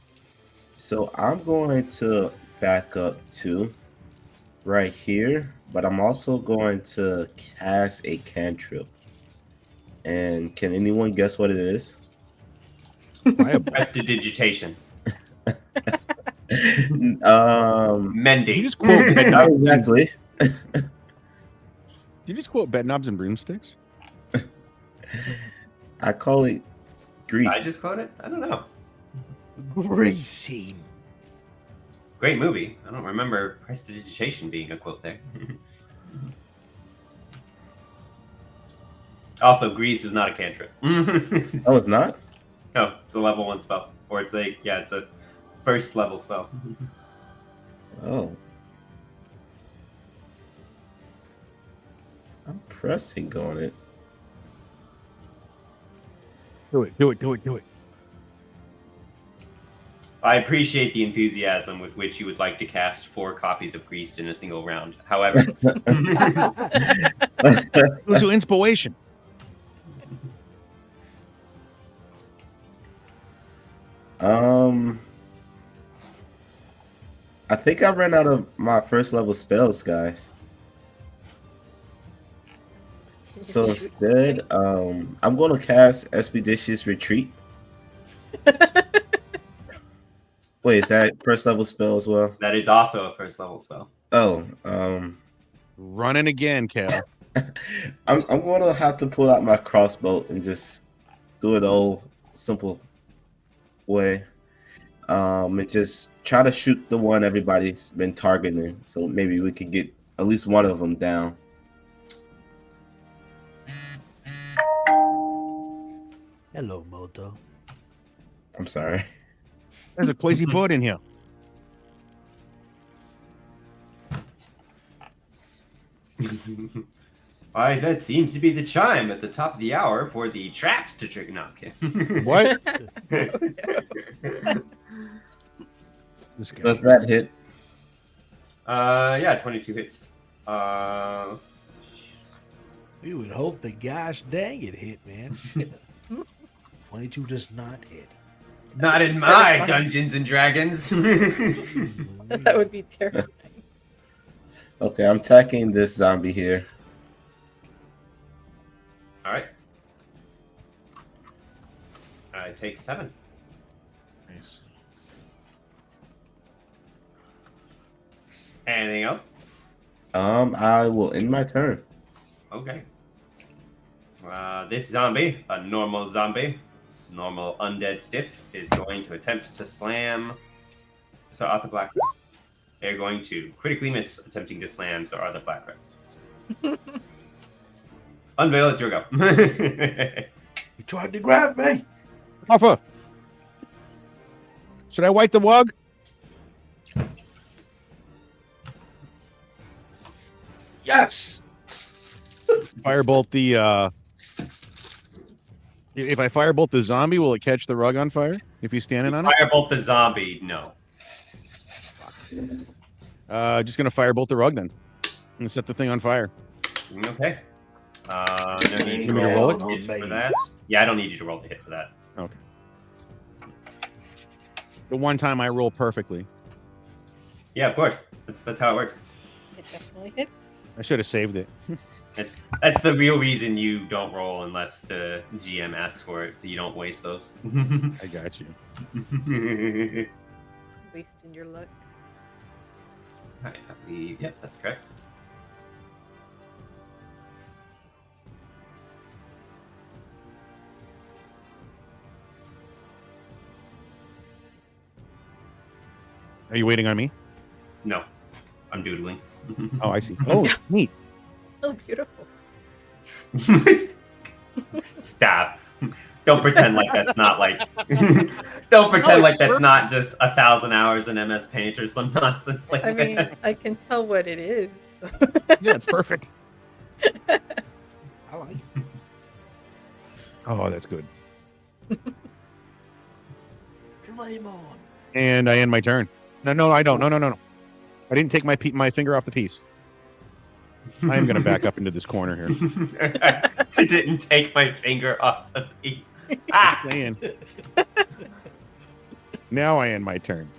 E: So I'm going to back up to right here, but I'm also going to cast a cantrip. And can anyone guess what it is?
C: Prestidigitation.
E: Mending.
D: You just quote bed
E: Not
D: knobs.
E: exactly.
D: You just quote bed knobs and broomsticks.
E: I call it grease.
C: I just quoted? I don't know.
F: Greasy.
C: Great movie. I don't remember prestidigitation being a quote there. Also, grease is not a cantrip.
E: Oh, it's not?
C: No, it's a level 1 spell. Or it's a first level spell.
E: Oh. I'm pressing on it.
D: Do it, do it, do it, do it.
C: I appreciate the enthusiasm with which you would like to cast 4 copies of Grease in a single round. However,
D: It was your inspiration.
E: I think I ran out of my first level spells, guys. So instead, I'm going to cast Expeditious Retreat. Wait, is that first level spell as well?
C: that is also a first level spell.
E: Oh,
D: Running again, Cal.
E: I'm going to have to pull out my crossbow and just do it the old simple way. And just try to shoot the one everybody's been targeting, so maybe we could get at least one of them down.
F: Hello, Moto.
E: I'm sorry.
D: There's a crazy bird in here.
C: Why, that seems to be the chime at the top of the hour for the traps to trigger. No, I'm kidding.
D: What? This guy.
E: Does that hit?
C: Yeah, 22 hits.
F: We would hope the gosh dang it hit, man. 22 does not hit.
C: Not in my Dungeons and Dragons.
B: That would be terrifying.
E: Okay, I'm attacking this zombie here.
C: All right. I take 7.
D: Nice.
C: Anything else?
E: I will end my turn.
C: Okay. This zombie, a normal zombie, normal undead stiff, is going to attempt to slam Sir Arthur Blackrest. They're going to critically miss attempting to slam Sir Arthur Blackrest. Unveil, it's your go.
F: You tried to grab me.
D: Arthur! Should I wipe the wug?
F: Yes.
D: Firebolt the if I firebolt the zombie, will it catch the rug on fire if he's standing on it?
C: Firebolt the zombie, no.
D: Just gonna firebolt the rug then. And set the thing on fire.
C: Okay. No need to
D: You want me to roll
C: roll
D: it?
C: a hit for that. Yeah, I don't need you to roll the hit for that.
D: Okay. The one time I roll perfectly.
C: Yeah, of course. That's how it works.
B: It definitely hits.
D: I should have saved it.
C: That's the real reason you don't roll unless the GM asks for it, so you don't waste those.
D: I got you.
B: Wasting your luck.
C: I believe, yep, that's correct.
D: Are you waiting on me?
C: No, I'm doodling.
D: Oh, I see. Oh, neat.
B: Oh, beautiful.
C: Stop. Don't pretend like that's not like. Don't pretend like that's
D: perfect.
C: not just 1,000 hours in MS Paint or some nonsense like
B: I mean,
C: that.
B: I can tell what it is.
D: Yeah, it's perfect.
F: I like it.
D: Oh, that's good.
A: flame on.
D: And I end my turn. No, I don't. No. I didn't take my finger off the piece. I'm going to back up into this corner here.
C: I didn't take my finger off the piece. Ah!
D: Man. Now I end my turn.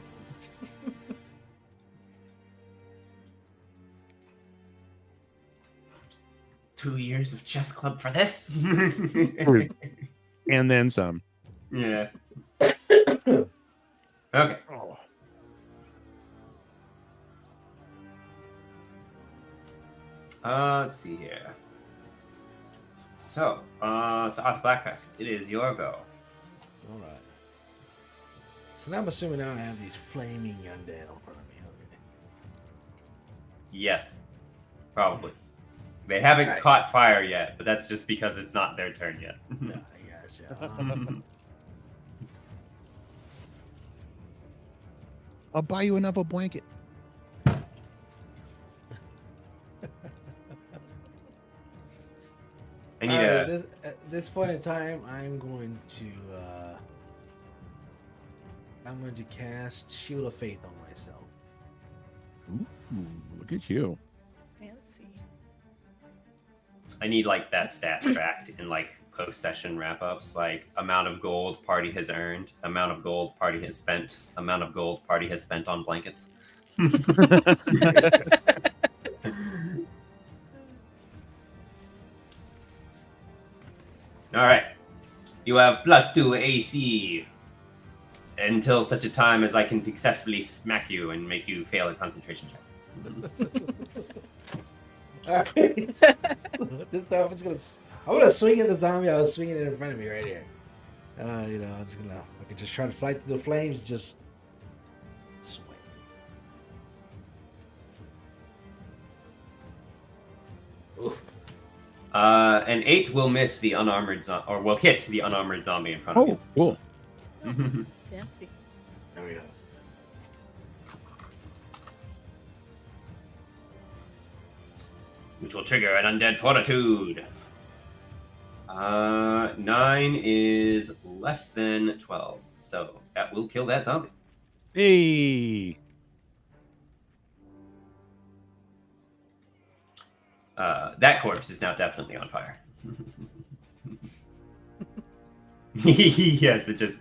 C: Two years of chess club for this?
D: And then some.
C: Yeah. Okay.
D: Oh.
C: Let's see here. So Blackrest, it is your go.
F: All right. So now I'm assuming now I have these flaming undead in front of me. Okay.
C: Yes, probably. They haven't
F: Right.
C: caught fire yet, but that's just because it's not their turn yet.
F: No, I gotcha.
D: I'll buy you another blanket.
C: I need
F: Alright,
C: a.
F: at this point in time, I'm going to cast Shield of Faith on myself.
D: Ooh, look at you.
B: Fancy.
C: I need like that stat tracked in like post-session wrap-ups, like amount of gold party has earned, amount of gold party has spent, amount of gold party has spent on blankets. All right, you have +2 AC until such a time as I can successfully smack you and make you fail a concentration check.
F: Alright. This time I'm gonna swing at the zombie. I was swinging it in front of me right here. I could just try to fly through the flames, just swing. Oof.
C: An 8 will miss the unarmored or will hit the unarmored zombie in front of
D: Oh, cool.
C: you.
B: Fancy.
F: There we go.
C: Which will trigger an undead fortitude. 9 is less than 12, so that will kill that zombie.
D: Hey.
C: That corpse is now definitely on fire. Yes, it just.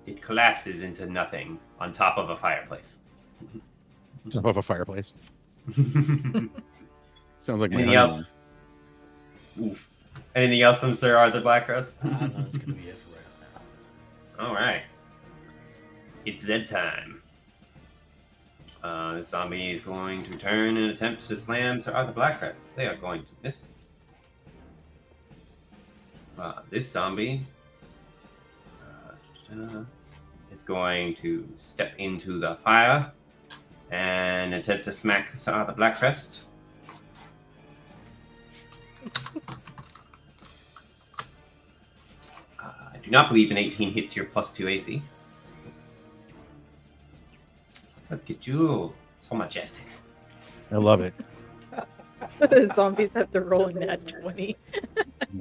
C: It collapses into nothing on top of a fireplace.
D: Top of a fireplace. Sounds like my
C: Anything else?
D: honeymoon.
C: Oof. Anything else from Sir Arthur Blackrust?
F: I know it's gonna be it for right now.
C: All right. It's Z time. The zombie is going to turn and attempt to slam Sir Arthur Blackrust. They are going to miss. This zombie is going to step into the fire and attempt to smack Sir Arthur Blackrust. I do not believe an 18 hits your +2 AC. Look at you, so majestic.
D: I love it.
B: Zombies have to roll in that 20.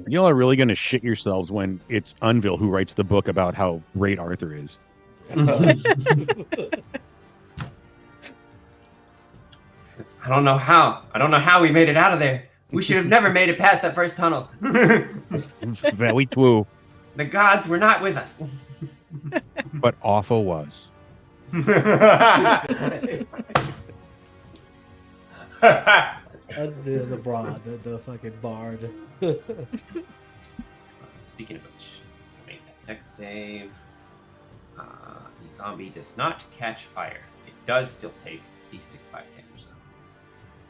D: Y'all are really going to shit yourselves when it's Unville who writes the book about how great Arthur is.
C: I don't know how we made it out of there. We should have never made it past that first tunnel.
D: Very true.
C: The gods were not with us.
D: But awful was.
F: The fucking bard.
C: Speaking of which, make that next save. The zombie does not catch fire. It does still take D6 fire damage. Though.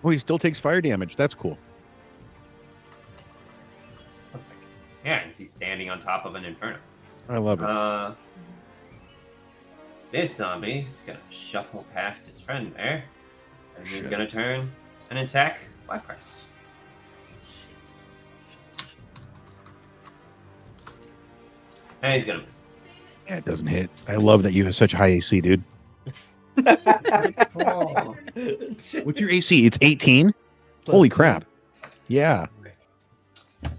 D: Oh, he still takes fire damage. That's cool.
C: Let's think. Yeah, and he's standing on top of an inferno.
D: I love it.
C: This zombie is gonna shuffle past his friend there, and he's
D: Shit.
C: gonna turn and attack Blackrest. And he's gonna miss.
D: Yeah, it doesn't hit. I love that you have such high AC, dude.
C: Oh.
D: What's your AC? It's 18? Holy crap. Yeah.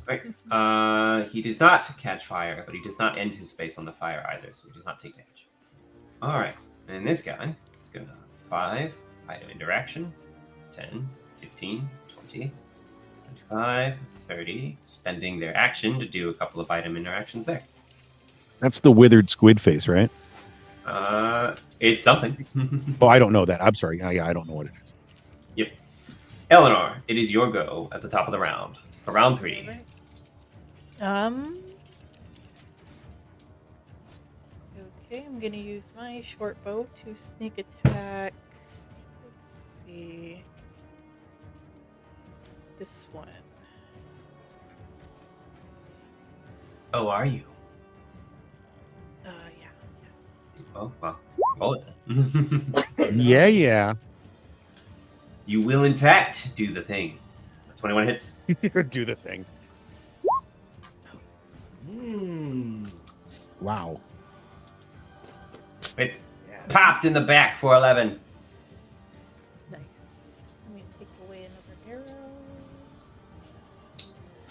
C: Right. He does not catch fire, but he does not end his space on the fire either, so he does not take damage. All right, and this guy is gonna 5 item interaction, 10, 15, 20, 25, 30, spending their action to do a couple of item interactions there.
D: That's the withered squid face, right?
C: It's something.
D: Oh, I don't know that. I'm sorry. I don't know what it is.
C: Yep. Eleanor, it is your go at the top of the round. For round 3.
B: Okay, I'm gonna use my short bow to sneak attack. Let's see. This one.
C: Oh, are you?
B: Yeah.
C: Oh, well, roll it then.
D: Yeah.
C: You will, in fact, do the thing. 21 hits.
D: Do the thing. Wow.
C: It's popped in the back for 11.
B: Nice. I'm gonna take away another arrow.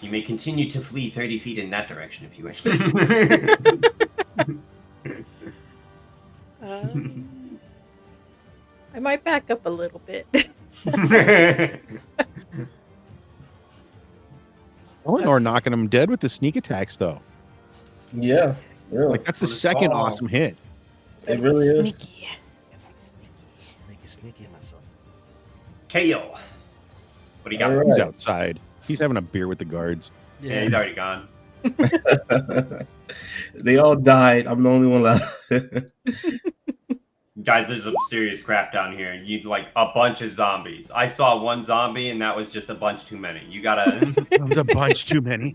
C: You may continue to flee 30 feet in that direction if you wish.
B: I might back up a little bit.
D: Eleanor knocking him dead with the sneak attacks, though.
E: Yeah, really.
D: Like, that's the second awesome hit.
E: It really is.
B: Sneaky.
F: Sneaky, my son.
C: KO. What do you got?
E: All right.
D: He's outside. He's having a beer with the guards.
C: Yeah, he's already gone.
E: They all died. I'm the only one left.
C: Guys, there's some serious crap down here. You like a bunch of zombies. I saw one zombie, and that was just a bunch too many. You gotta.
D: That was a bunch too many.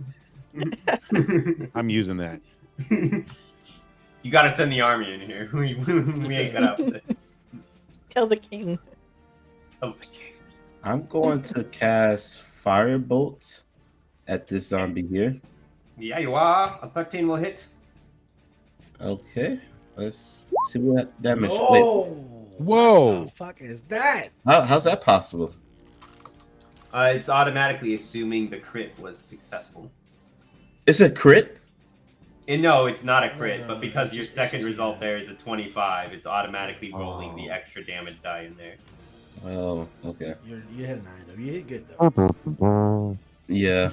D: I'm using that.
C: You gotta send the army in here. We ain't got up for this.
B: Tell the king.
C: Oh,
E: I'm going to cast Firebolt at this zombie here.
C: yeah, you are. A 13 will hit.
E: Okay, let's see what damage. Wait,
F: Oh,
D: Whoa.
F: What the fuck is that?
E: how's that possible?
C: It's automatically assuming the crit was successful.
E: It's a crit?
C: And no, it's not a crit,
F: No,
C: but because
F: it's
C: your
F: just-
C: second
F: it's just-
C: result there is a 25, it's automatically rolling the
D: Oh.
C: extra damage die in there.
E: Oh, okay.
F: You hit a 9 though. You hit good though.
E: Yeah.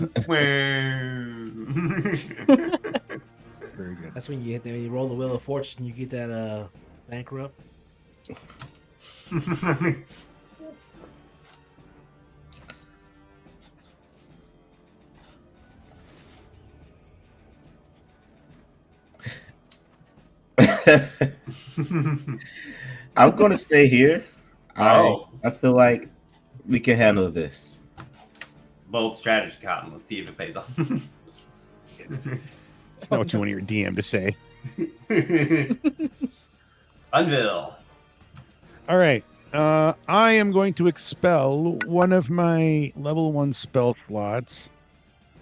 D: Very good.
F: That's when you hit that. When you roll the wheel of fortune, you get that bankrupt.
E: I'm going to stay here.
C: Oh.
E: I feel like we can handle this.
C: It's a bold strategy, Cotton. Let's see if it pays off.
D: That's not what you want your DM to say.
C: Unveil.
D: All right. I am going to expel one of my level 1 spell slots.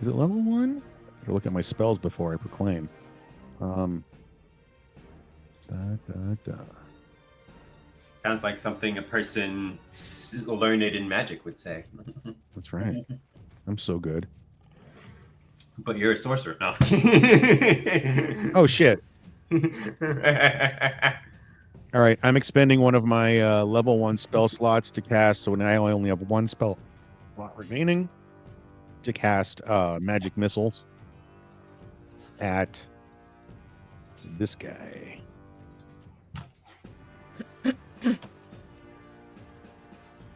D: Is it level 1? I gotta look at my spells before I proclaim.
C: Sounds like something a person learned in magic would say.
D: That's right. I'm so good.
C: But you're a sorcerer. No.
D: Oh, shit. All right. I'm expending one of my level 1 spell slots to cast. So now I only have one spell slot remaining to cast magic missiles at this guy.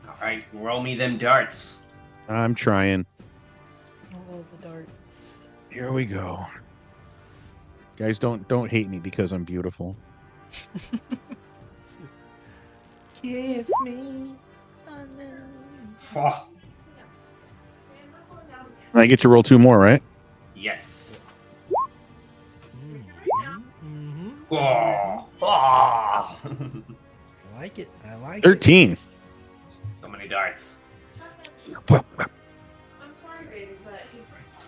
C: All right, roll me them darts.
D: I'm trying.
B: All the darts.
D: Here we go. Guys, don't hate me because I'm beautiful.
F: Kiss me.
C: Oh,
D: I get to roll 2 more, right?
C: yes.
F: Mm-hmm.
C: Oh. Oh.
F: I like it. I like it.
D: 13.
C: So many darts.
G: I'm sorry, baby, but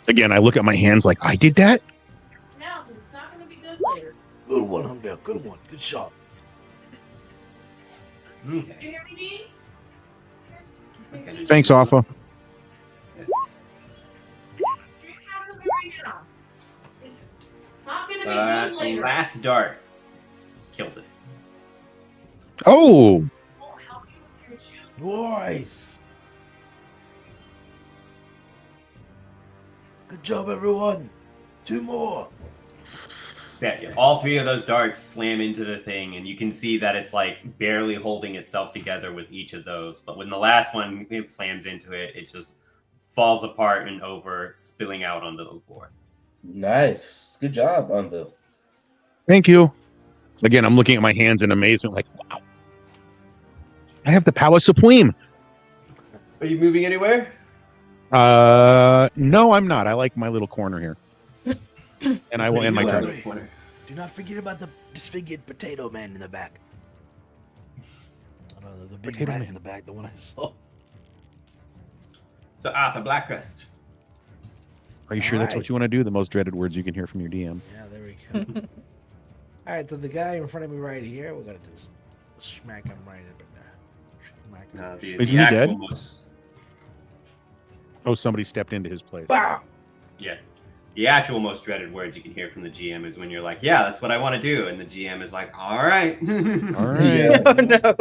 D: Again, I look at my hands like, I did that?
G: no, it's not going to be good later.
F: Good one, Humdale. Good one. Good shot.
G: Do
C: Okay.
G: you hear me, Dee?
D: Thanks, Alpha.
G: Do you have them ready good later.
C: Last dart kills it.
D: Oh,
F: Nice. Good job, everyone. 2 more.
C: Yeah, all 3 of those darts slam into the thing, and you can see that it's like barely holding itself together with each of those. But when the last one slams into it, it just falls apart and over, spilling out onto the floor.
E: Nice. Good job, Unbill.
D: thank you. Again, I'm looking at my hands in amazement, like, wow. I have the power supreme.
C: Are you moving anywhere?
D: No, I'm not. I like my little corner here. And I will end my turn.
F: Worry. Do not forget about the disfigured potato man in the back. The big
D: Potato
F: rat
D: man.
F: in the back, the one I saw.
C: So Arthur Blackrest.
D: Are you sure that's
F: Alright.
D: what you want to do? The most dreaded words you can hear from your DM.
F: Yeah, there we go. All right, so the guy in front of me right here, we're gonna just smack him right up in there. Smack him.
C: The
D: Isn't he
C: actual
D: dead?
C: most,
D: Oh, somebody stepped into his place.
F: Bow!
C: yeah, the actual most dreaded words you can hear from the GM is when you're like, "Yeah, that's what I want to do," and the GM is like, "All right."
D: All right.
E: Yeah.
B: Oh no.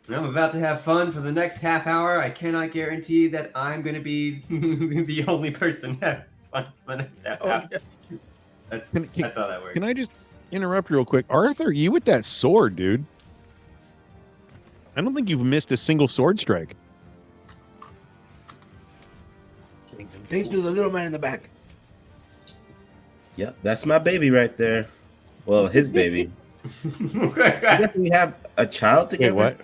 C: I'm about to have fun for the next half hour. I cannot guarantee that I'm going to be the only person having fun for the next half
B: Oh,
C: hour.
B: no.
C: That's
D: Can
C: how that works.
D: Can I just interrupt real quick? Arthur, you with that sword, dude. I don't think you've missed a single sword strike.
F: Think through the little man in the back.
E: Yep, that's my baby right there. Well, his baby. I guess we have a child
D: Wait,
E: together.
D: what?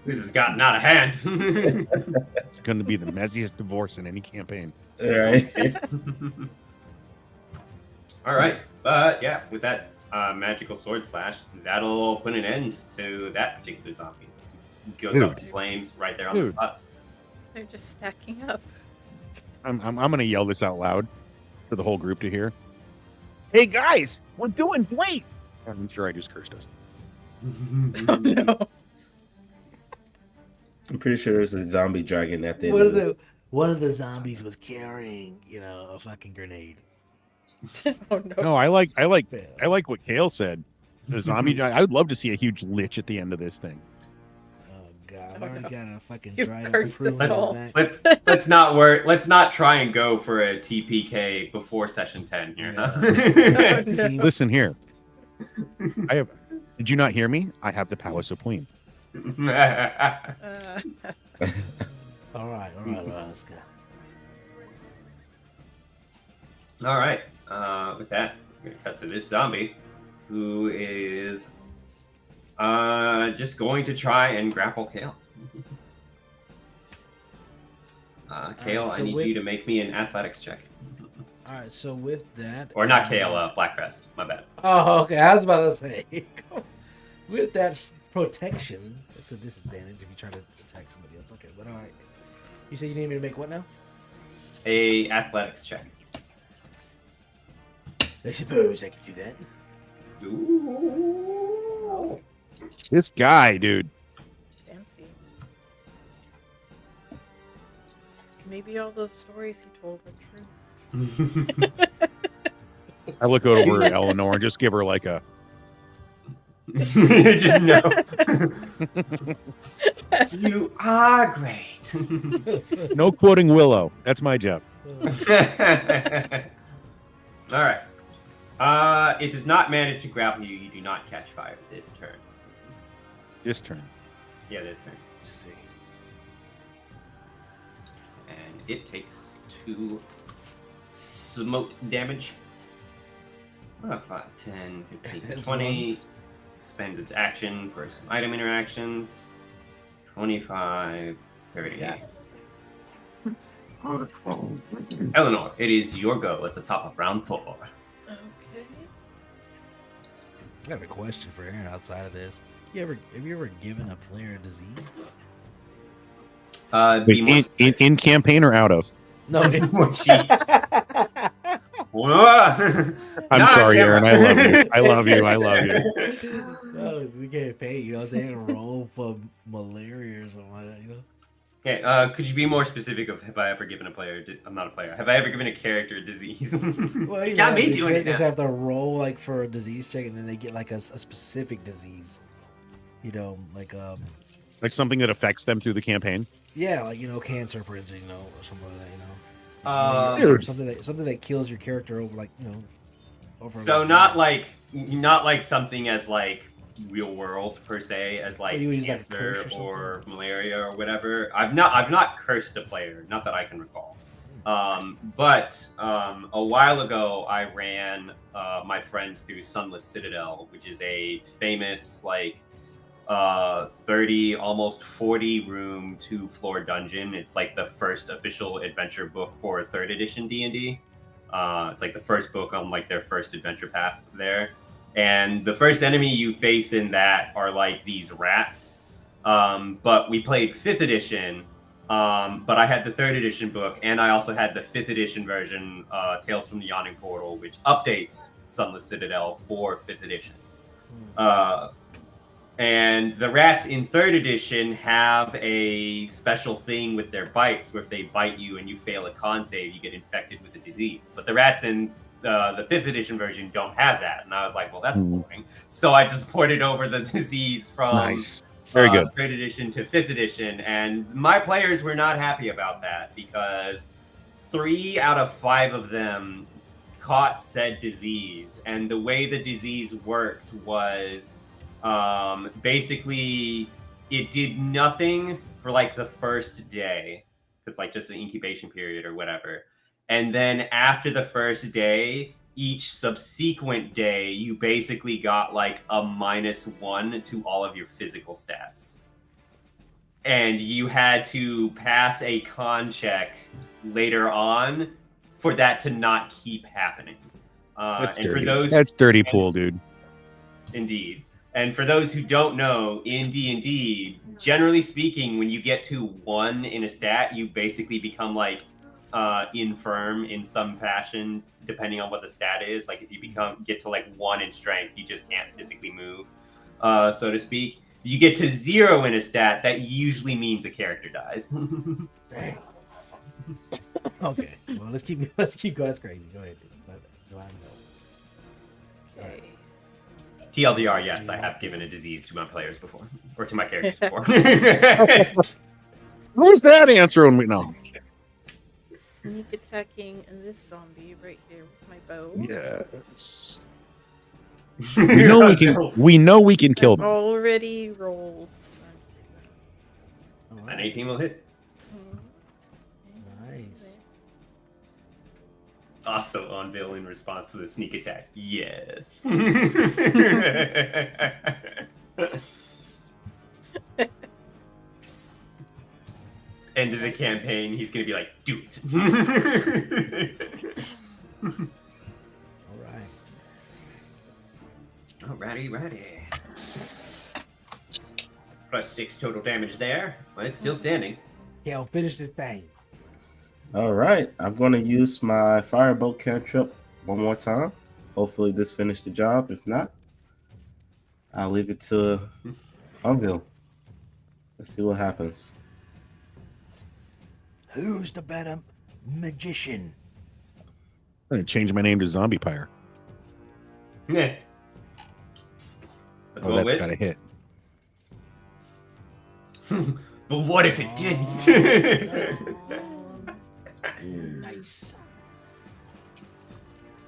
C: This has gotten out of hand.
D: It's going to be the messiest divorce in any campaign.
E: All right.
C: All right, but yeah, with that magical sword slash, that'll put an end to that particular zombie. Goes up in flames right there on the
D: Dude.
C: spot.
B: They're just stacking up.
D: I'm going to yell this out loud for the whole group to hear. Hey, guys, we're doing great. I'm sure I just cursed us.
B: Oh no.
E: I'm pretty sure there's a zombie dragon at the end.
F: One of the zombies was carrying, a fucking grenade.
B: Oh no.
D: No, I like what Kale said. The zombie. I would love to see a huge lich at the end of this thing.
F: Oh god, I've
B: Oh,
F: already
B: no.
F: got a fucking
B: You've
F: dried up
B: cursed
F: prune
B: it
F: in the
B: all.
F: back.
C: Let's not work. Let's not try and go for a TPK before session 10 here.
F: Yeah.
C: Huh?
B: Oh, no.
D: Listen here. I have. Did you not hear me? I have the power supreme.
F: All right, let's go.
C: All right. With that, we're gonna cut to this zombie, who is just going to try and grapple Kale. Kale,
F: so
C: I need
F: with-
C: you to make me an athletics check,
F: All right, so with that,
C: or not Kale, Blackrest. My bad.
F: Oh, okay. I was about to say, with that protection, it's a disadvantage if you try to attack somebody else. Okay, but all right. You said you need me to make what now?
C: A athletics check.
F: I suppose I can do that.
C: Ooh.
D: This guy, dude.
B: Fancy. Maybe all those stories you told were true.
D: I look over at Eleanor and just give her like a.
C: Just no. You are great.
D: No quoting Willow. That's my job.
C: All right. It does not manage to grapple you. You do not catch fire this turn.
D: This turn.
C: Yeah, this turn.
F: Let's see.
C: And it takes 2 smoke damage. 5, 10, 15,
F: As
C: 20.
F: long
C: Spends its action for some item interactions. 25, 30.
F: Yeah.
C: Eleanor, it is your go at the top of round 4.
B: Okay.
F: I got a question for Aaron outside of this. Have you ever given a player a disease?
D: Wait, in campaign or out of?
F: No, it's
C: Oh, jeez.
D: I'm
C: Not
D: sorry,
C: camera.
D: Aaron. I love you. I love you. I love you.
F: No, we can't pay. You know, what I'm saying, roll for malaria or something like that. You know.
C: Okay, could you be more specific of have I ever given a player? I'm not a player. Have I ever given a character a disease?
F: Well, you
C: Got
F: know,
C: me
F: the
C: doing it
F: characters
C: now.
F: have to roll like for a disease check, and then they get like a specific disease. You know, like
D: Like something that affects them through the campaign.
F: yeah, like you know, cancer, for instance, you know, or something like that. You know,
C: Um,
F: or something that kills your character over like you know, over.
C: So
F: like,
C: not like something as like real world per se as like
F: Well, you would use, like, a
C: cancer
F: curse or
C: or malaria or whatever. I've not cursed a player, not that I can recall. But a while ago I ran my friends through Sunless Citadel, which is a famous like 30 almost 40 room 2-floor dungeon. It's like the first official adventure book for 3rd edition D&D. It's like the first book on like their first adventure path there. And the first enemy you face in that are like these rats. But we played 5th edition. But I had the 3rd edition book, and I also had the 5th edition version, Tales from the Yawning Portal, which updates Sunless Citadel for 5th edition. And the rats in 3rd edition have a special thing with their bites, where if they bite you and you fail a con save, you get infected with the disease. But the rats in the 5th edition version don't have that. And I was like, well, that's boring. So I just ported over the disease from
D: Nice. Very good.
C: 3rd edition to 5th edition. And my players were not happy about that because 3 out of 5 of them caught said disease. And the way the disease worked was basically it did nothing for like the first day. It's like just an incubation period or whatever. And then after the first day, each subsequent day, you basically got like a -1 to all of your physical stats. And you had to pass a con check later on for that to not keep happening.
D: That's
C: And
D: dirty.
C: for those,
D: That's dirty pool, dude.
C: indeed. And for those who don't know, in D&D, generally speaking, when you get to 1 in a stat, you basically become like infirm in some fashion, depending on what the stat is. Like if you get to like 1 in strength, you just can't physically move, so to speak. You get to 0 in a stat, that usually means a character dies.
F: Dang. Okay, well let's keep going. That's crazy. Go ahead. So I'm
B: Okay.
C: TLDR, yes, I have given a disease to my players before, or to my characters before.
D: Who's that answer when we know?
B: Sneak attacking this zombie right here with my bow.
D: Yes. We know we can kill
B: I've
D: them.
B: already rolled. So I'm just gonna...
C: An 18 will hit.
F: nice.
C: Also on Bill in response to the sneak attack. Yes. End of the campaign, he's gonna be like, do it.
F: All right.
C: Alrighty. +6 total damage there. Well, it's still standing.
F: Yeah, we'll finish this thing.
E: All right, I'm going to use my firebolt cantrip one more time. Hopefully this finished the job. If not, I'll leave it to Unville. Let's see what happens.
A: Who's the better magician?
D: I'm gonna change my name to Zombie Pyre.
C: Yeah.
D: Oh, that's got a hit.
C: But what if it didn't?
F: Nice.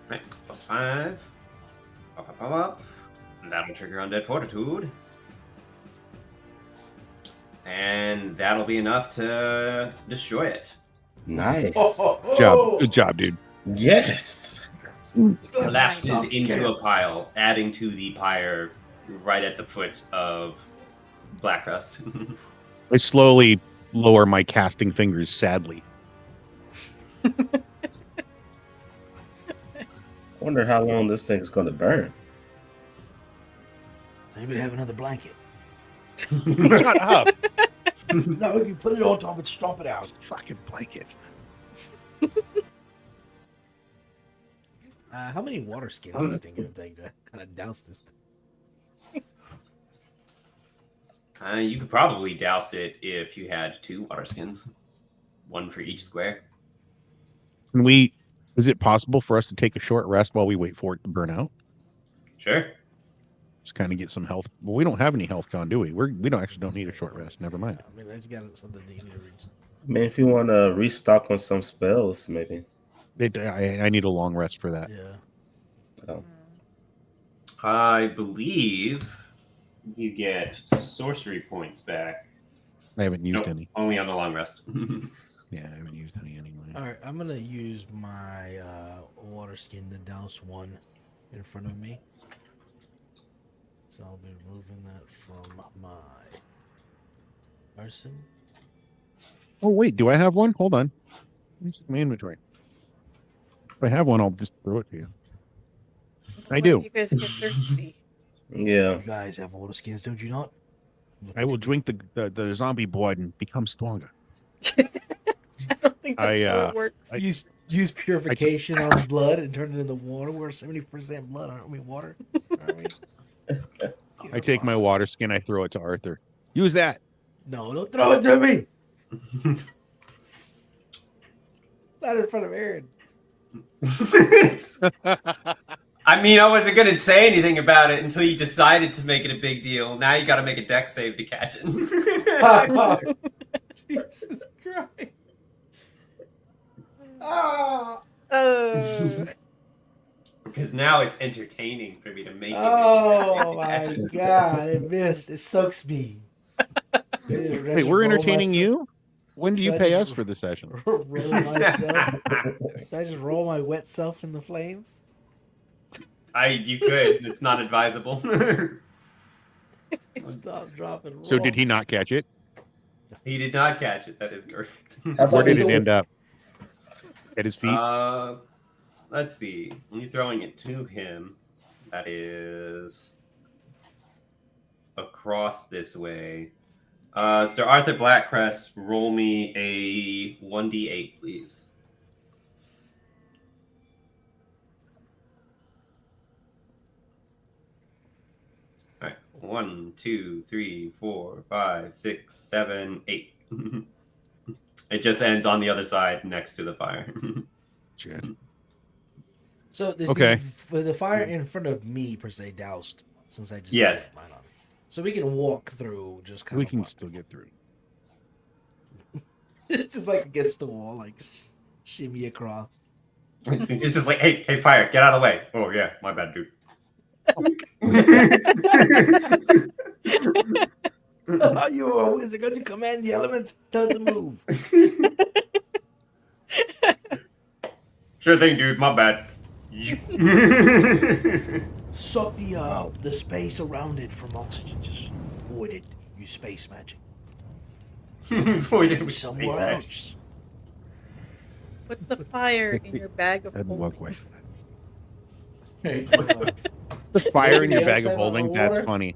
C: Right, +5. Up. And that'll trigger Undead Fortitude. And that'll be enough to destroy it.
E: Nice.
D: Good job, dude.
E: Yes.
C: Collapses into a pile, adding to the pyre right at the foot of Blackrust.
D: I slowly lower my casting fingers sadly.
E: Wonder how long this thing is going to burn.
A: Does anybody have another blanket?
D: Shut up.
A: No, you put it on top and stomp it out.
D: Fucking blanket.
F: How many water skins do you think it would take to kind of douse this thing?
C: You could probably douse it if you had 2 water skins, 1 for each square.
D: Can we? Is it possible for us to take a short rest while we wait for it to burn out?
C: Sure.
D: Just kind of get some health. Well, we don't have any health gone, do we? We don't need a short rest. Never mind.
F: I mean, I just got something that you need to reach.
E: I mean, if you want to restock on some spells, maybe.
D: I need a long rest for that.
F: Yeah.
E: Oh.
C: I believe you get sorcery points back.
D: I haven't used
C: Nope,
D: any.
C: only on the long rest.
D: Yeah, I haven't used any anyway.
F: All right, I'm gonna use my water skin to douse one in front of me. So I'll be removing that from my arson.
D: Oh wait, do I have one? Hold on. Where's my inventory? If I have one, I'll just throw it to you. I do.
B: You guys get thirsty.
E: Yeah.
F: You guys have water skins, don't you not?
D: I will drink the zombie blood and become stronger.
B: I don't think that's how it works.
F: Use purification on blood and turn it into water. We're 70% blood, aren't we? Water. Aren't we?
D: I take my water skin, I throw it to Arthur. Use that.
F: No, don't throw it to me. Not in front of Aaron.
C: I mean, I wasn't going to say anything about it until you decided to make it a big deal. Now you got to make a dex save to catch it.
F: Jesus Christ. Ah.
C: Because now it's entertaining for me to make it.
F: Oh my God, it missed. It soaks me.
D: Wait, we're entertaining you? When do you pay us for the session?
F: Roll myself. Did I just roll my wet self in the flames?
C: You could. It's not advisable.
F: Stop, drop, and roll.
D: So did he not catch it?
C: He did not catch it. That is correct.
D: Where did it end up? At his feet?
C: Let's see. When you're throwing it to him, that is across this way. So Arthur Blackcrest, roll me a 1d8, please. All right. 1, 2, 3, 4, 5, 6, 7, 8. It just ends on the other side next to the fire.
D: Shit.
F: So this
D: Okay.
F: The fire in front of me per se doused since I just
C: Yes.
F: put mine on. So we can walk through just kind
D: We
F: of.
D: can still get through.
F: It's just like against the wall, like shimmy across.
C: It's just like, hey, fire, get out of the way. Oh yeah, my bad, dude.
F: You are a wizard. Got you command the elements. Tell it to move.
C: Sure thing, dude. My bad.
F: Suck the space around it from oxygen. Just void it. Use space magic.
C: Void it with
F: Somewhere
C: space magic.
F: else.
B: Put the fire in your bag of
D: I'd walk
B: holding.
D: away.
F: Hey,
D: The fire in your
F: The
D: bag of
F: outside
D: holding,
F: of
D: that's
F: water?
D: funny.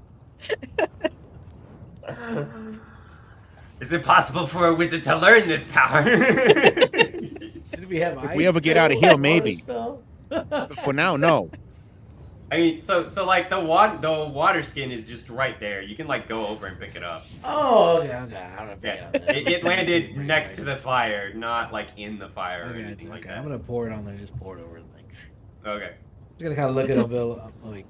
C: Is it possible for a wizard to learn this power?
F: Did we have
D: If we ever get out of here, maybe.
F: Spell?
D: But for now, no.
C: I mean, so like the water skin is just right there. You can like go over and pick it up.
F: Oh, okay. I'm gonna pick
C: Yeah,
F: it up.
C: it landed next to the fire, not like in the fire or
F: Okay,
C: anything like
F: I'm
C: that.
F: gonna pour it on there. Just pour it over the thing.
C: Okay.
F: I'm gonna kind of look at him, Bill. Like,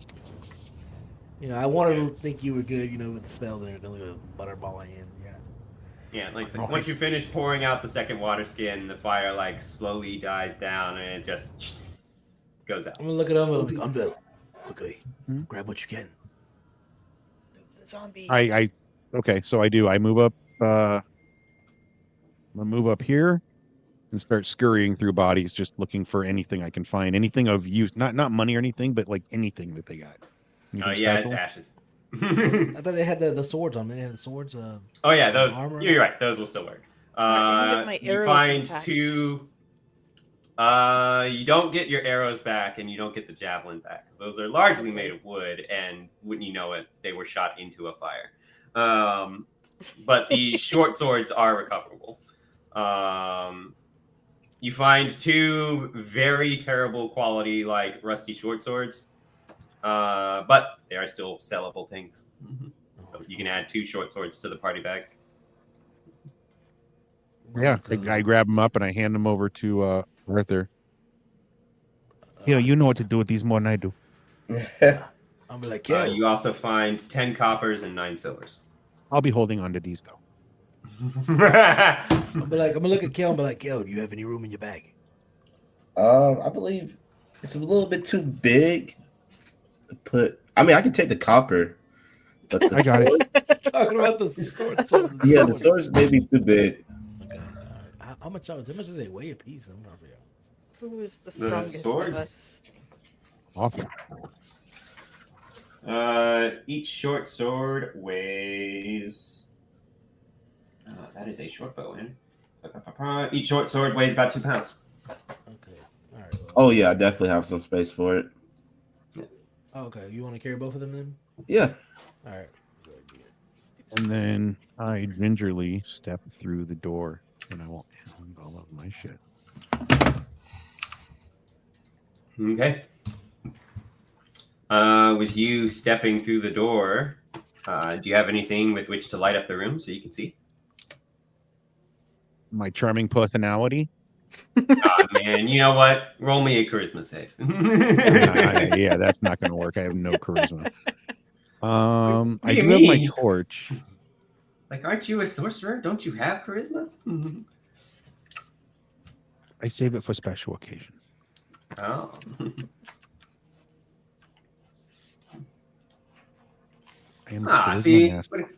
F: I wanted to think you were good, with the spells and everything. Look at the butterball hands. Yeah.
C: Yeah, like once you finish pouring out the second water skin, the fire like slowly dies down and it just goes out.
F: I'm gonna look at him. I'm like, Unbill, quickly, grab what you can.
B: The zombies.
D: Okay, so I do. I move up. I'm gonna move up here and start scurrying through bodies, just looking for anything I can find, anything of use. Not money or anything, but like anything that they got.
C: Oh
D: Anything
C: yeah,
D: special?
C: it's ashes.
F: I thought they had the swords on. They didn't have the swords.
C: Oh yeah, those.
F: Armor?
C: You're right. Those will still work.
B: I need to get my
C: You
B: arrows
C: find
B: intact.
C: 2. You don't get your arrows back, and you don't get the javelin back. Those are largely made of wood, and wouldn't you know it, they were shot into a fire. But the short swords are recoverable. You find 2 very terrible quality, like rusty short swords, but they are still sellable things. So you can add 2 short swords to the party bags.
D: Yeah, I grab them up and I hand them over to Arthur. You know what to do with these more than I do.
F: I'm like, yo.
C: You also find 10 coppers and 9 silvers.
D: I'll be holding on to these though.
F: I'm gonna look at Kel and be like, yo, do you have any room in your bag?
E: I believe it's a little bit too big to put. I mean, I can take the copper, but the
D: I got it.
F: Talking about the swords.
E: Yeah, the swords may be too big.
F: Okay. How much do they weigh a piece? I'm not sure.
B: Who is the strongest of
C: swords?
B: us?
D: Awful.
C: Each short sword weighs. That is a short bow. Each short sword weighs about 2 pounds.
F: Okay. All right. Well,
E: Oh yeah, I definitely have some space for it.
F: okay. You want to carry both of them then?
E: Yeah.
F: All right.
D: And then I gingerly step through the door and I will end all of my shit.
C: Okay. With you stepping through the door, do you have anything with which to light up the room so you can see?
D: My charming personality.
C: Man, you know what? Roll me a charisma save.
D: Yeah, that's not going to work. I have no charisma.
C: What
D: I
C: do you
D: do have my
C: mean?
D: torch.
C: Like, aren't you a sorcerer? Don't you have charisma?
D: I save it for special occasions.
C: Oh.
D: I am the
C: Ah,
D: charisma
C: see,
D: master.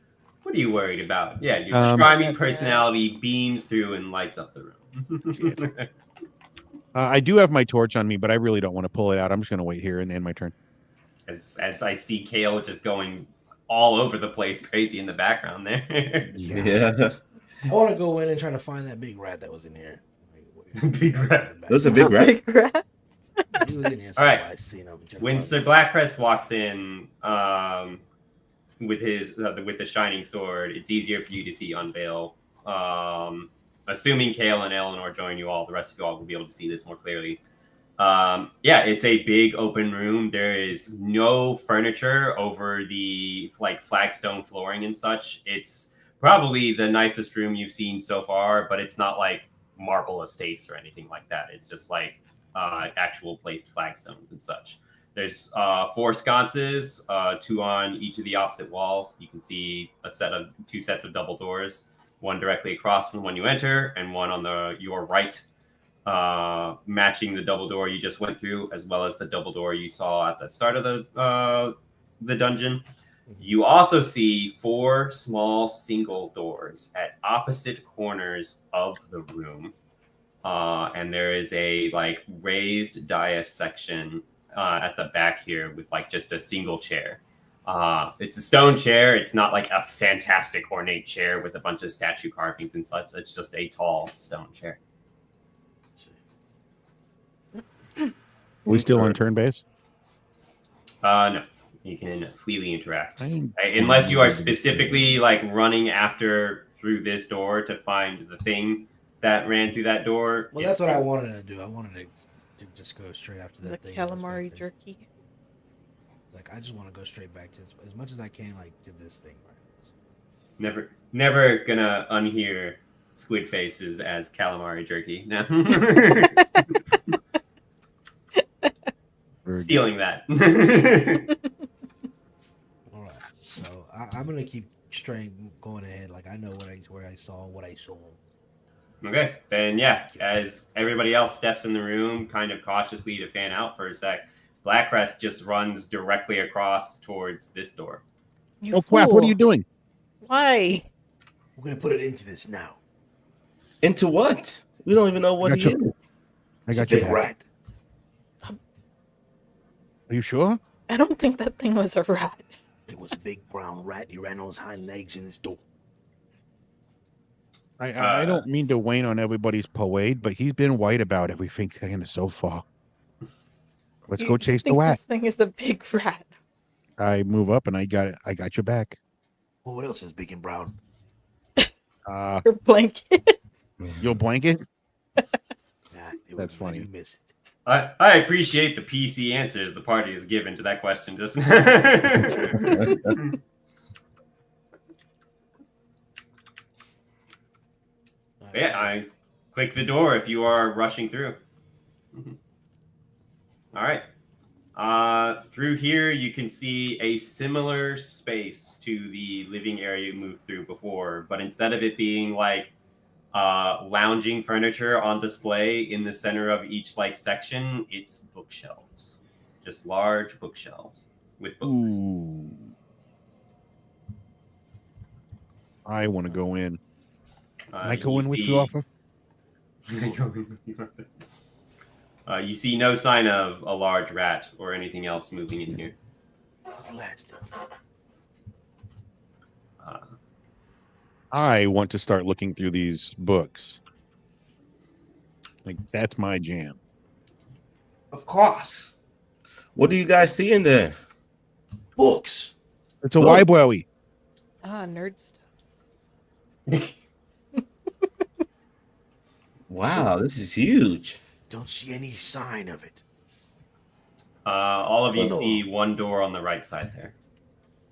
C: what are you worried about? Yeah, your charming personality beams through and lights up the room.
D: I do have my torch on me, but I really don't want to pull it out. I'm just going to wait here and end my turn.
C: As I see Kale just going all over the place, crazy in the background there.
E: Yeah.
F: I want to go in and try to find that big rat that was in here.
C: Big rat.
E: It was a big rat.
B: Big rat.
F: He was in here.
C: All right.
F: I seen him.
C: When Sir Blackcrest walks in with the shining sword, it's easier for you to see Unveil. Assuming Kale and Eleanor join you all, the rest of you all will be able to see this more clearly. Yeah, it's a big open room. There is no furniture over the flagstone flooring and such. It's probably the nicest room you've seen so far, but it's not like marble estates or anything like that. It's just like actual placed flagstones and such. There's 4 sconces, 2 on each of the opposite walls. You can see 2 sets of double doors, one directly across from when you enter, and one on your right, matching the double door you just went through, as well as the double door you saw at the start of the dungeon. You also see 4 small single doors at opposite corners of the room, and there is a raised dais section at the back here with just a single chair. It's a stone chair. It's not like a fantastic ornate chair with a bunch of statue carvings and such. It's just a tall stone chair.
D: We still on turn base?
C: No, you can freely interact unless you are specifically running after through this door to find the thing that ran through that door.
F: Well, that's what I wanted to do. I wanted to just go straight after that
B: The
F: thing.
B: calamari jerky.
F: I just want to go straight back to as much as I can, to this thing. Right?
C: Never gonna unhear squid faces as calamari jerky. No. Stealing that.
F: All right. So I'm gonna keep going ahead. I know where I saw what I saw.
C: Okay, then yeah, as everybody else steps in the room, kind of cautiously to fan out for a sec, Blackcrest just runs directly across towards this door.
B: You
D: Oh crap!
B: fool.
D: What are you doing?
B: Why?
F: We're gonna put it into this now.
E: Into what? We don't even know what
D: I
E: he
D: got
E: is.
D: I
F: It's a
D: got your
F: big
D: back.
F: rat.
D: Are you sure?
B: I don't think that thing was a rat.
F: It was a big brown rat. He ran on his hind legs in this door.
D: I don't mean to wane on everybody's parade, but he's been white about everything kind of so far. Let's
B: You
D: go chase the
B: think
D: rat.
B: This thing is a big rat.
D: I move up and I got it. I got your back.
F: Well, what else is big and brown?
B: Your blanket.
D: Your blanket?
F: Yeah,
D: That's funny.
F: You miss it.
C: I appreciate the PC answers the party has given to that question just now. Yeah, I click the door if you are rushing through. All right. Through here, you can see a similar space to the living area you moved through before, but instead of it being like lounging furniture on display in the center of each like section, it's bookshelves, just large bookshelves with books.
D: Ooh. I want to go in. Can I go in with you, Alpha?
C: You see no sign of a large rat or anything else moving in here.
D: I want to start looking through these books. Like, that's my jam.
C: Of course.
E: What do you guys see in there?
F: Books.
D: It's a Wybowie.
B: Nerd stuff.
E: Wow, this is huge.
F: Don't see any sign of it.
C: All of you
F: Oh.
C: see one door on the right side there.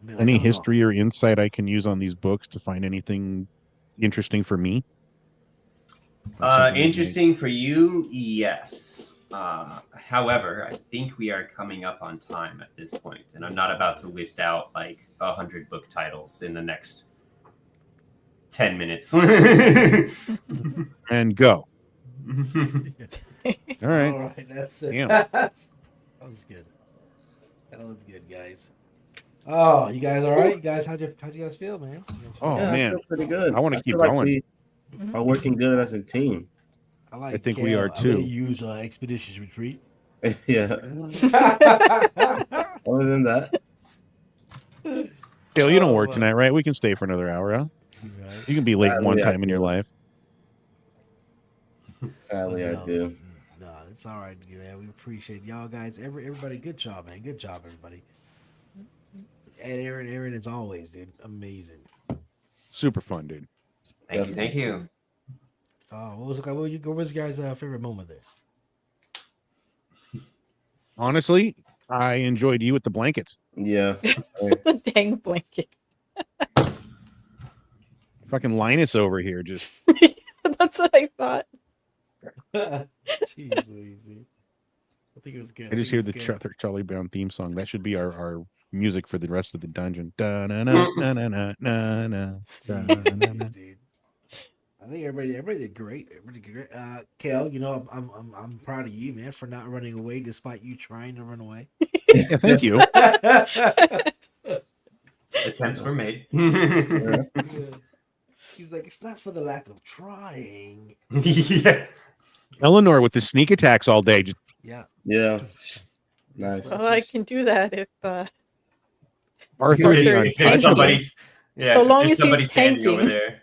F: I mean,
D: Any
F: I don't know.
D: history or insight I can use on these books to find anything interesting for me? Like something
C: Interesting for you, yes. However, I think we are coming up on time at this point, and I'm not about to list out like 100 book titles in the next 10 minutes.
D: And go. All right.
F: All right, that's it.
D: Damn.
F: That was good. That was good, guys. Oh, you guys all right? You guys, how'd you guys feel, man? You guys feel
D: Oh,
E: Yeah, I
D: man.
E: feel pretty good.
D: I wanna keep
E: feel like
D: going.
E: We are working good as a team.
F: I like.
D: I think we
F: Kale.
D: are,
F: I'm gonna
D: too.
F: use expeditious retreat.
E: Yeah. Other than that,
D: Dale, you don't work
F: Oh,
D: tonight, right? We can stay for another hour, huh?
F: Right.
D: You can be late one
E: Yeah,
D: time in your life.
E: sadly, I
F: No,
E: do.
F: No, it's all right, man. We appreciate y'all guys. Everybody, good job, man. Good job, everybody. And Aaron, as always, dude, amazing.
D: Super fun, dude.
C: Thank you.
F: Oh, what was your guys' favorite moment there?
D: Honestly, I enjoyed you with the blankets.
E: Yeah.
B: The dang blanket.
D: Fucking Linus over here just
B: That's what I thought.
F: Jeez, Louise. I think it was good.
D: I just hear the Charlie Brown theme song. That should be our music for the rest of the dungeon. Da-na-na-na-na-na-na, da-na-na-na.
F: Dude. I think everybody did great. Everybody did great. Kel, you know, I'm proud of you, man, for not running away despite you trying to run away.
D: Yeah, thank you.
C: Attempts were made.
F: He's like, it's not for the lack of trying.
C: Yeah.
D: Eleanor with the sneak attacks all day. Just,
F: Yeah.
E: Yeah. Nice.
B: Well, I can do that if
D: Arthur the
B: Arthur's
C: If
B: tanking.
C: somebody's, yeah,
B: So long
C: if
B: as he's
C: somebody's standing over
B: tanking.
C: there.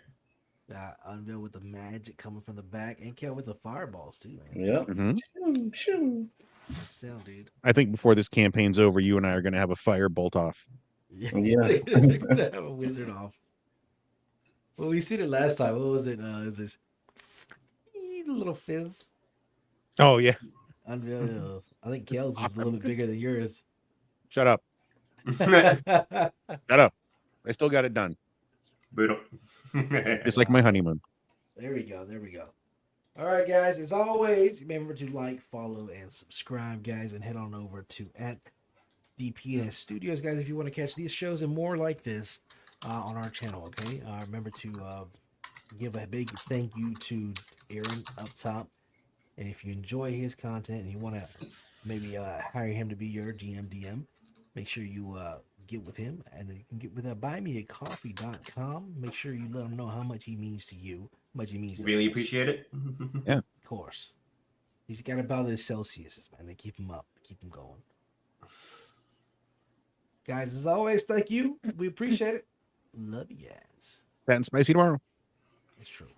F: Unveil with the magic coming from the back, and Kel with the fireballs too, man.
E: Yep.
D: Mhm.
E: Shoo.
F: Sell, dude.
D: I think before this campaign's over, you and I are going to have a fire bolt off.
F: Yeah.
E: Yeah.
F: They're gonna have a wizard off. Well, we seen it last time. What was it? It was this little fizz.
D: Oh, yeah.
F: Unveil. I think Kel's was a little bit bigger than yours.
D: Shut up. Shut up. I still got it done.
C: Brutal.
D: Just like my honeymoon.
F: There we go. There we go. All right, guys. As always, remember to like, follow, and subscribe, guys, and head on over to @DPNS Studios, guys, if you want to catch these shows and more like this on our channel. Okay. Remember to give a big thank you to Aaron up top, and if you enjoy his content and you want to maybe hire him to be your GM/DM, make sure you get with him, and you can get with buymeacoffee.com. Make sure you let him know how much he means to you, how much he means to
C: Really
F: us.
C: appreciate it.
F: Of course. He's got about the Celsius, man. They keep him up, keep him going. Guys, as always, thank you. We appreciate it. Love you guys.
D: Fat and spicy tomorrow.
F: It's true.